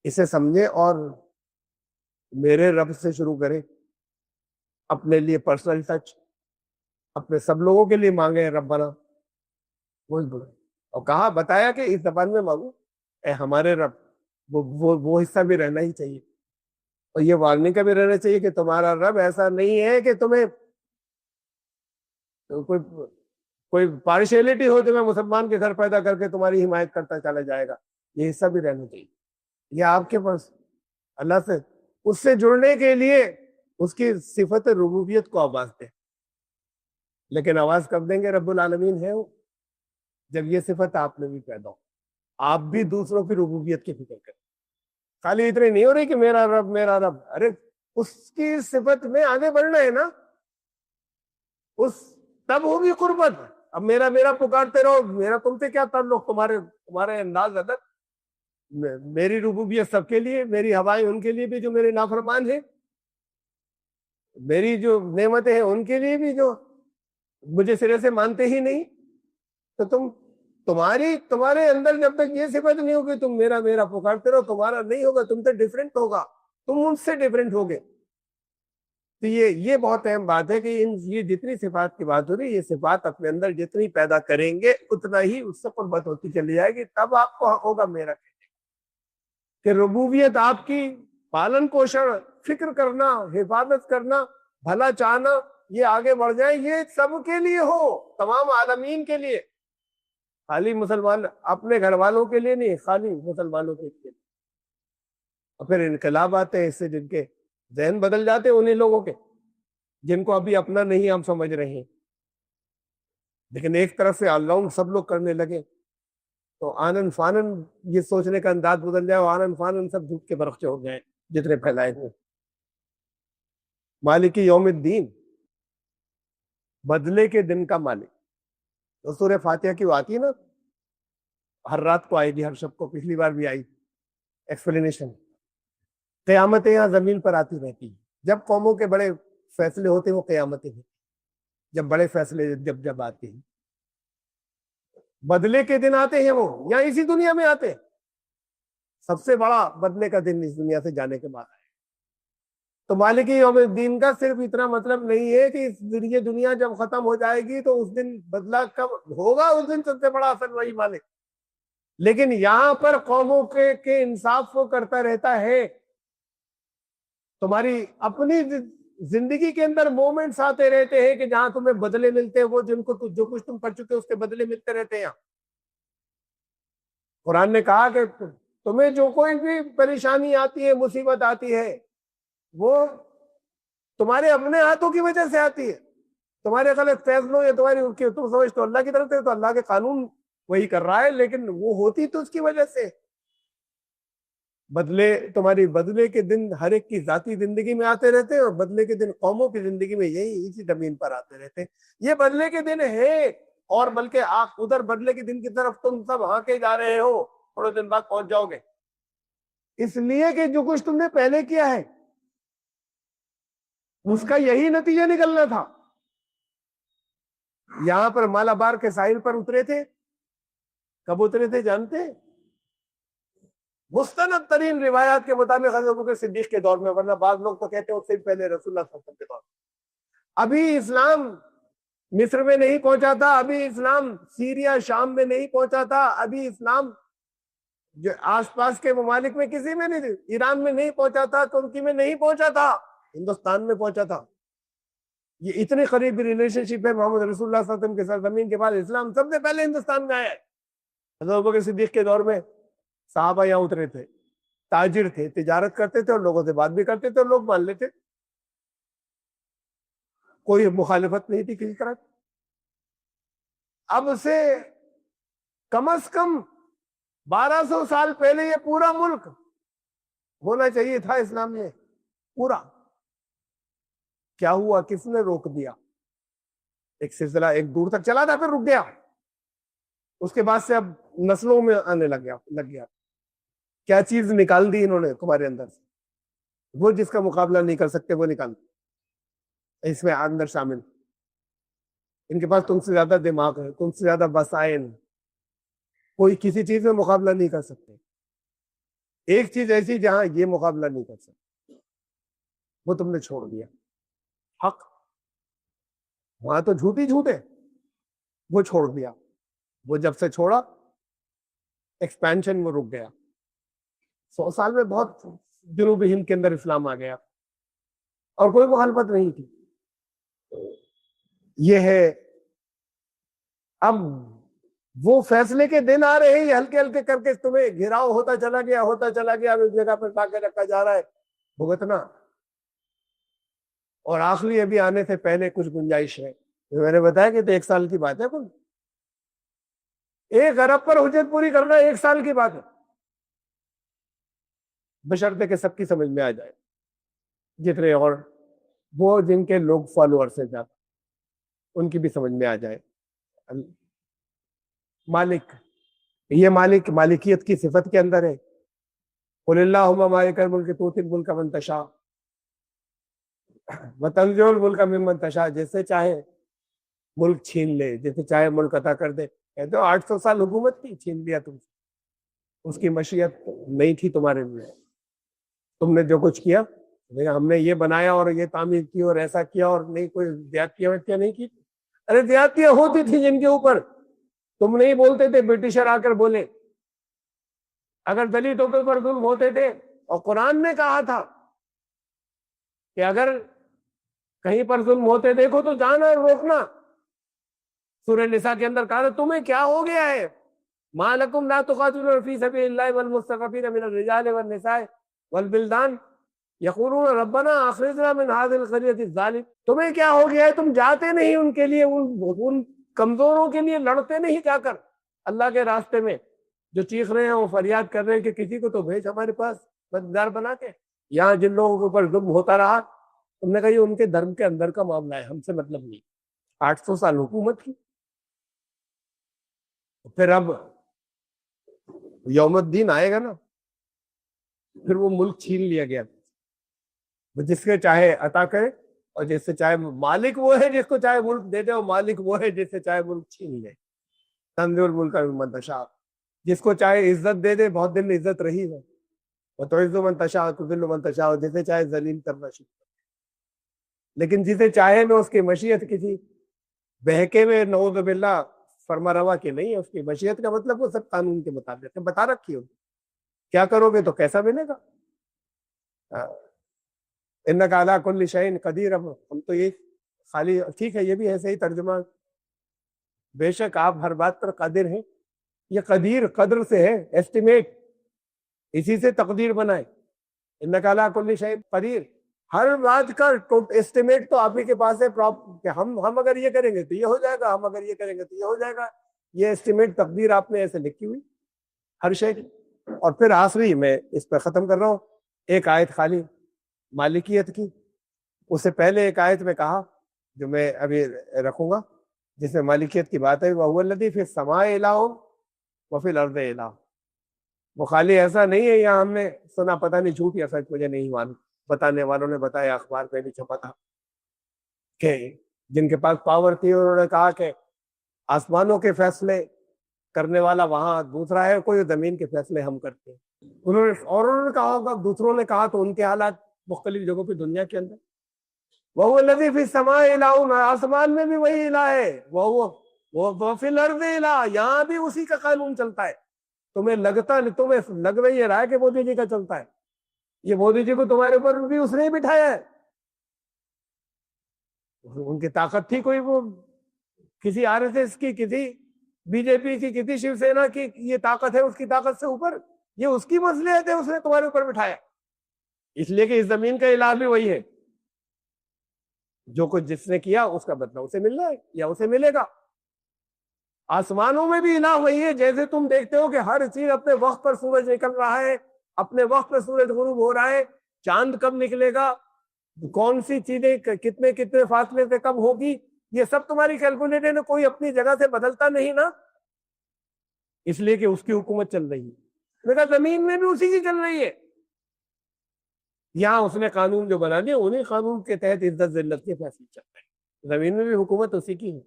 اسے سمجھے اور میرے رب سے شروع کریں. اپنے لیے پرسنل ٹچ اپنے سب لوگوں کے لیے مانگے، ربنا، وہی بولے. اور کہا بتایا کہ اس زبان میں مانگو، اے ہمارے رب. وہ حصہ بھی رہنا ہی چاہیے، اور یہ وارننگ کا بھی رہنا چاہیے کہ تمہارا رب ایسا نہیں ہے کہ تمہیں کوئی پارشیلٹی ہو، تمہیں مسلمان کے گھر پیدا کر کے تمہاری حمایت کرتا چلا جائے گا. یہ حصہ بھی رہنا چاہیے. یہ آپ کے پاس اللہ سے اس سے جڑنے کے لیے اس کی صفت ربوبیت کو آواز دیں. لیکن آواز کب دیں گے؟ رب العالمین ہے وہ، جب یہ صفت آپ میں بھی پیدا ہو، آپ بھی دوسروں کی ربوبیت کی فکر کریں. خالی اتنے نہیں ہو رہی کہ میرا رب میرا رب. ارے اس کی صفت میں آگے بڑھنا ہے نا، اس تب ہوگی قربت. اب میرا میرا پکارتے رہو، میرا تم سے کیا تعلق، تمہارے انداز ادب. میری ربوبیت سب کے لیے، میری ہوائیں ان کے لیے بھی جو میرے نافرمان ہیں. میری جو نعمتیں ہیں ان کے لیے بھی جو مجھے سرے سے مانتے ہی نہیں، تو تمہارے اندر جب تک یہ صفت نہیں ہوگی تم میرا میرا پکارتے رہو، تمہارا نہیں ہوگا، تم سے ڈیفرنٹ ہوگا، تم ان سے ڈیفرنٹ ہوگے۔ تو یہ بہت اہم بات ہے کہ یہ جتنی صفات کی بات ہو رہی ہے، یہ صفات اپنے اندر جتنی پیدا کریں گے اتنا ہی اس سے قربت ہوتی چلی جائے گی، تب آپ کو حق ہوگا میرا کہ ربوبیت آپ کی پالن پوشن، فکر کرنا، حفاظت کرنا، بھلا چاہنا، یہ آگے بڑھ جائے، یہ سب کے لیے ہو، تمام عالمین کے لیے، خالی مسلمان اپنے گھر والوں کے لیے نہیں، خالی مسلمانوں کے لیے۔ اور پھر انقلاب آتے ہیں اس سے، جن کے ذہن بدل جاتے ہیں، انہی لوگوں کے جن کو ابھی اپنا نہیں ہم سمجھ رہے ہیں، لیکن ایک طرف سے اللہ سب لوگ کرنے لگے تو آنن فانن یہ سوچنے کا انداز بدل جائے، اور آنن فانن سب دھوپ کے برخچے ہو جائیں جتنے پھیلائے ہوئے۔ مالک یوم الدین، بدلے کے دن کا مالک، تو سورہ فاتحہ کی وہ آتی ہے نا، ہر رات کو آئے گی، ہر شب کو، پچھلی بار بھی آئی ایکسپلینیشن۔ قیامتیں یہاں زمین پر آتی رہتی ہیں، جب قوموں کے بڑے فیصلے ہوتے ہیں وہ قیامتیں ہیں، جب بڑے فیصلے جب آتے ہیں، بدلے کے دن آتے ہیں وہ، یا اسی دنیا میں آتے ہیں۔ سب سے بڑا بدلے کا دن اس دنیا سے جانے کے بعد ہے۔ تو مالک یوم الدین کا صرف اتنا مطلب نہیں ہے کہ یہ دنیا جب ختم ہو جائے گی تو اس دن بدلہ کب ہوگا، اس دن سب سے بڑا اثر وہی مالک، لیکن یہاں پر قوموں کے انصاف وہ کرتا رہتا ہے۔ تمہاری اپنی زندگی کے اندر مومنٹس آتے رہتے ہیں کہ جہاں تمہیں بدلے ملتے ہیں، وہ جو کچھ تم کر چکے اس کے بدلے ملتے رہتے ہیں۔ قرآن نے کہا کہ تمہیں جو کوئی بھی پریشانی آتی ہے، مصیبت آتی ہے، وہ تمہارے اپنے ہاتھوں کی وجہ سے آتی ہے، تمہارے غلط فیصلوں یا تم سمجھتے ہو اللہ کی طرف سے، تو اللہ کے قانون وہی کر رہا ہے، لیکن وہ ہوتی تو اس کی وجہ سے۔ تمہاری بدلے کے دن ہر ایک کی ذاتی زندگی میں آتے رہتے ہیں، اور بدلے کے دن قوموں کی زندگی میں اسی زمین پر آتے رہتے ہیں۔ یہ بدلے کے دن ہے، اور بلکہ ادھر بدلے کے دن کی طرف تم سب ہانکے جا رہے ہو، تھوڑے دن بعد پہنچ جاؤ گے، اس لیے کہ جو کچھ تم نے پہلے کیا ہے اس کا یہی نتیجہ نکلنا تھا۔ یہاں پر مالابار کے ساحل پر اترے تھے، کب اترے تھے جانتے ہیں؟ مستند ترین روایات کے مطابق حضرت ابوبکر صدیق کے دور میں، ورنہ بعض لوگ تو کہتے ہیں اس سے پہلے رسول اللہ صلی اللہ علیہ وسلم کے دور میں۔ ابھی اسلام مصر میں نہیں پہنچا تھا، ابھی اسلام سیریا شام میں نہیں پہنچا تھا، ابھی اسلام جو آس پاس کے ممالک میں کسی میں نہیں، ایران میں نہیں پہنچا تھا، ترکی میں نہیں پہنچا تھا، ہندوستان میں پہنچا تھا۔ یہ اتنے قریبی ریلیشن شپ ہے محمد رسول اللہ صلی اللہ علیہ وسلم کے ساتھ، زمین کے بعد اسلام سب سے پہلے ہندوستان میں آیا ہے۔ حضرت ابوبکر صدیق کے دور میں صحابہ یہاں اترے تھے، تاجر تھے، تجارت کرتے تھے، اور لوگوں سے بات بھی کرتے تھے، اور لوگ مان لیتے، کوئی مخالفت نہیں تھی کسی طرح۔ اب سے کم از کم 1200 سال پہلے یہ پورا ملک ہونا چاہیے تھا اسلام میں، پورا۔ کیا ہوا؟ کس نے روک دیا؟ ایک سلسلہ ایک دور تک چلا تھا، پھر رک گیا، اس کے بعد سے اب نسلوں میں آنے لگ گیا۔ کیا چیز نکال دی انہوں نے تمہارے اندر سے؟ وہ جس کا مقابلہ نہیں کر سکتے وہ نکال دی، اس میں اندر شامل۔ ان کے پاس تم سے زیادہ دماغ ہے، تم سے زیادہ وسائل، کوئی کسی چیز میں مقابلہ نہیں کر سکتے۔ ایک چیز ایسی جہاں یہ مقابلہ نہیں کر سکتے، وہ تم نے چھوڑ دیا، حق۔ وہاں تو جھوٹی جھوٹے، وہ چھوڑ دیا۔ وہ جب سے چھوڑا ایکسپینشن وہ رک گیا۔ 100 سال میں بہت جنوبی ہند کے اندر اسلام آ گیا، اور کوئی مخالفت نہیں تھی۔ یہ ہے اب وہ فیصلے کے دن آ رہے ہیں، ہلکے ہلکے کر کے تمہیں گھراؤ ہوتا چلا گیا، اب اس جگہ پر لا کے رکھا جا رہا ہے بھگتنا۔ اور آخری ابھی آنے سے پہلے کچھ گنجائش ہے، میں نے بتایا کہ تو 1 سال کی بات ہے، کل 1 ارب پر حجت پوری کرنا 1 سال کی بات ہے، بشرطے کہ سب کی سمجھ میں آ جائے، جتنے اور وہ جن کے لوگ فالوورز ہیں زیادہ ان کی بھی سمجھ میں آ جائے۔ مالک، یہ مالکیت کی صفت کے اندر ہے۔ قل اللہم مالک الملک تؤتی الملک من تشاء، وَتَنزِعُ الْمُلْكَ مِمَّنْ تَشَاءُ، جس سے چاہے ملک چھین لے، جسے چاہے ملک عطا کر دے. کہتے ہو 800 سال حکومت کی، چھین لیا تم سے. اس کی مشیت نہیں تھی تمہارے لیے. تم نے جو کچھ کیا، ہم نے یہ بنایا اور یہ تعمیر کی اور ایسا کیا، اور نہیں کوئی زیادتیاں نہیں کی. ارے زیادتیاں ہوتی تھی جن کے اوپر تم نہیں بولتے تھے، برٹشر آ کر بولے. اگر دلتوں کے اوپر ظلم ہوتے تھے، اور قرآن نے کہا تھا کہ اگر کہیں پر ظلم ہوتے دیکھو تو جانا اور روکنا. سورہ نساء کے اندر کہا تھا تمہیں کیا ہو گیا ہے، ما لکم لا تقاتلون فی سبیل اللہ والمستضعفین من الرجال والنساء والبلدان یقولون ربنا اخرجنا من هذه القرية الظالم. تمہیں کیا ہو گیا ہے، تم جاتے نہیں ان کے لیے، ان کمزوروں کے لیے لڑتے نہیں جا کر اللہ کے راستے میں. جو چیخ رہے ہیں وہ فریاد کر رہے ہیں کہ کسی کو تو بھیج ہمارے پاس مددگار بنا کے. یہاں جن لوگوں کے اوپر ظلم ہوتا رہا، تم نے کہا یہ ان کے دھرم کے اندر کا معاملہ ہے، ہم سے مطلب نہیں. 800 سال حکومت کی. پھر اب یوم الدین آئے گا نا، پھر وہ ملک چھین لیا گیا. جس کے چاہے عطا کرے، اور جس سے چاہے مالک وہ ہے جس کو چاہے ملک دے دے، اور مالک وہ ہے جس سے چاہے ملک چھین لے. تنزع الملک ممن تشاء، جس کو چاہے عزت دے دے. بہت دن عزت رہی ہے. وتعز من تشاء وتذل من تشاء، جسے چاہے ذلیل کرنا شروع کر. لیکن جسے چاہے نہ اس کی مشیت کسی بہکے میں نعوذ باللہ فرما روا کے نہیں ہے. اس کی مشیت کا مطلب وہ سب قانون کے مطابق ہے، بتا رکھی ہوگی کیا کرو گے تو کیسا ملے گا. انک علی کل شیء قدیر. ہم تو یہ خالی ٹھیک ہے، یہ بھی ہے صحیح ترجمہ، بے شک آپ ہر بات پر قادر ہیں. یہ قدیر قدر سے ہے، ایسٹیمیٹ، اسی سے تقدیر بنائے. انک علی کل شیء قدیر، ہر بات کا ایسٹیمیٹ تو آپ ہی کے پاس ہے. کہ ہم اگر یہ کریں گے تو یہ ہو جائے گا، ہم اگر یہ کریں گے تو یہ ہو جائے گا. یہ ایسٹیمیٹ تقدیر آپ نے ایسے لکھی ہوئی ہر شے کی. اور پھر آخری میں اس پہ ختم کر رہا ہوں، ایک آیت خالی مالکیت کی. اس سے پہلے ایک آیت میں کہا جو میں ابھی رکھوں گا، جس میں مالکیت کی بات ہے، وَهُوَ الَّذِي فِي السَّمَاءِ إِلَٰهٌ وَفِي الْأَرْضِ إِلَٰهٌ. وہ خالی ایسا نہیں ہے یہاں ہم نے سنا، پتہ نہیں جھوٹ یا سچ مجھے نہیں معلوم، بتانے والوں نے بتایا، اخبار پہ بھی چھپا تھا کہ جن کے پاس پاور تھی انہوں نے کہا کہ آسمانوں کے فیصلے کرنے والا وہاں دوسرا ہے کوئی، زمین کے فیصلے ہم کرتے ہیں. انہوں نے کہا ہوگا، دوسروں نے کہا تو ان کے حالات مختلف جگہوں پہ دنیا کے اندر. وَهُوَ الَّذِي فِي السَّمَاءِ إِلَٰهٌ، آسمان میں بھی وہی الہ ہے. وَفِي الْأَرْضِ إِلَٰهٌ، یہاں بھی اسی کا قانون چلتا ہے. تمہیں لگ رہی ہے رائے کہ مودی جی کا چلتا ہے، یہ مودی جی کو تمہارے اوپر بھی اس نے بٹھایا ہے. ان کی طاقت تھی کوئی، وہ کسی آر ایس ایس کی، کسی بی جے پی کی، کسی شیو سینا کی یہ طاقت ہے اس کی طاقت سے اوپر. یہ اس کی مصلحت ہے، اس نے تمہارے اوپر بٹھایا، اس لیے کہ اس زمین کا الہ بھی وہی ہے. جو کچھ جس نے کیا اس کا بدلہ اسے ملنا ہے یا اسے ملے گا. آسمانوں میں بھی الہ وہی ہے. جیسے تم دیکھتے ہو کہ ہر چیز اپنے وقت پر سورج نکل رہا ہے، اپنے وقت پر سورج غروب ہو رہا ہے، چاند کب نکلے گا، کون سی چیزیں کتنے فاصلے سے کب ہوگی، یہ سب تمہاری کیلکولیٹر نے کوئی اپنی جگہ سے بدلتا نہیں نا، اس لیے کہ اس کی حکومت چل رہی ہے. لیکن زمین میں بھی اسی کی چل رہی ہے. یہاں اس نے قانون جو بنا دیا انہیں قانون کے تحت عزت ذلت کے فیصلے چل رہے ہیں. زمین میں بھی حکومت اسی کی ہے.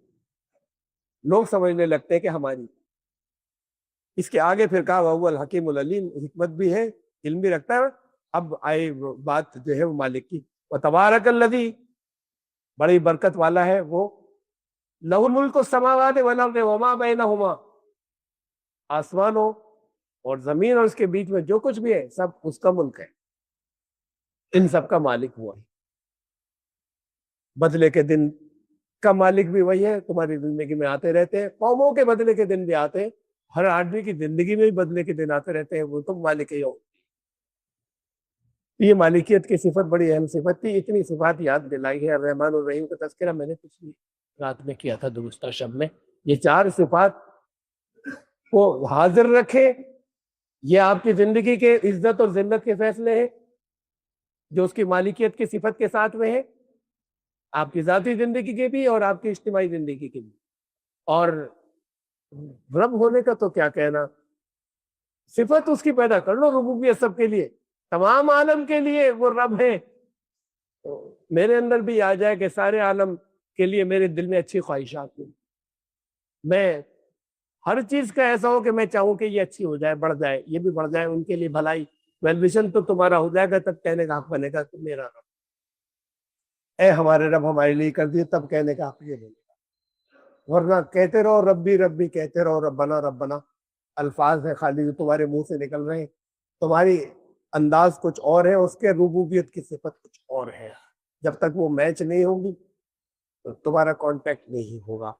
لوگ سمجھنے لگتے ہیں کہ ہماری. اس کے آگے پھر کہا وَهُوَ الْحَكِيمُ الْعَلِيمُ، حکمت بھی ہے، علم بھی رکھتا ہے. اب آئے بات جو ہے وہ مالک کی. وَتَبَارَكَ الَّذِي، بڑی برکت والا ہے وہ، لَهُ الْمُلْكُ السَّمَاوَاتِ وَالْأَرْضِ وَمَا بَيْنَهُمَا، آسمانوں اور زمین اور اس کے بیچ میں جو کچھ بھی ہے سب اس کا ملک ہے. ان سب کا مالک ہوا ہے. بدلے کے دن کا مالک بھی وہی ہے. تمہاری زندگی میں آتے رہتے ہیں، قوموں کے بدلے کے دن بھی آتے ہیں، ہر آدمی کی زندگی میں بھی بدلے کے دن آتے رہتے ہیں. وہ تم مالک ہی ہو. یہ مالکیت کی صفت بڑی اہم صفت تھی. اتنی صفات یاد دلائی ہے. الرحمن الرحیم کا تذکرہ میں نے پچھلی رات میں کیا تھا درستہ شب میں. یہ 4 صفات کو حاضر رکھے، یہ آپ کی زندگی کے عزت اور ذلت کے فیصلے ہیں جو اس کی مالکیت کی صفت کے ساتھ میں ہے، آپ کی ذاتی زندگی کے بھی اور آپ کی اجتماعی زندگی کے بھی. اور رب ہونے کا تو کیا کہنا، صفت اس کی پیدا کر لو. ربوبیت سب کے لیے، تمام عالم کے لیے وہ رب ہے. تو میرے اندر بھی آ جائے کہ سارے عالم کے لیے میرے دل میں اچھی خواہشات ہیں، میں ہر چیز کا ایسا ہو کہ میں چاہوں کہ یہ اچھی ہو جائے، بڑھ جائے، یہ بھی بڑھ جائے، ان کے لیے بھلائی ویل ویشن تو تمہارا ہو جائے گا، تب کہنے کا حق بنے گا کہ میرا رب، اے ہمارے رب ہمارے لیے کر دیے، تب کہنے کا حق یہ بنے گا۔ ورنہ کہتے رہو ربی ربی، کہتے رہو ربنا ربنا، الفاظ ہیں خالی جو تمہارے منہ سے نکل رہے ہیں، تمہاری انداز کچھ اور ہے، اس کے ربوبیت کی صفت کچھ اور ہے۔ جب تک وہ میچ نہیں ہوگی تو تمہارا کانٹیکٹ نہیں ہوگا۔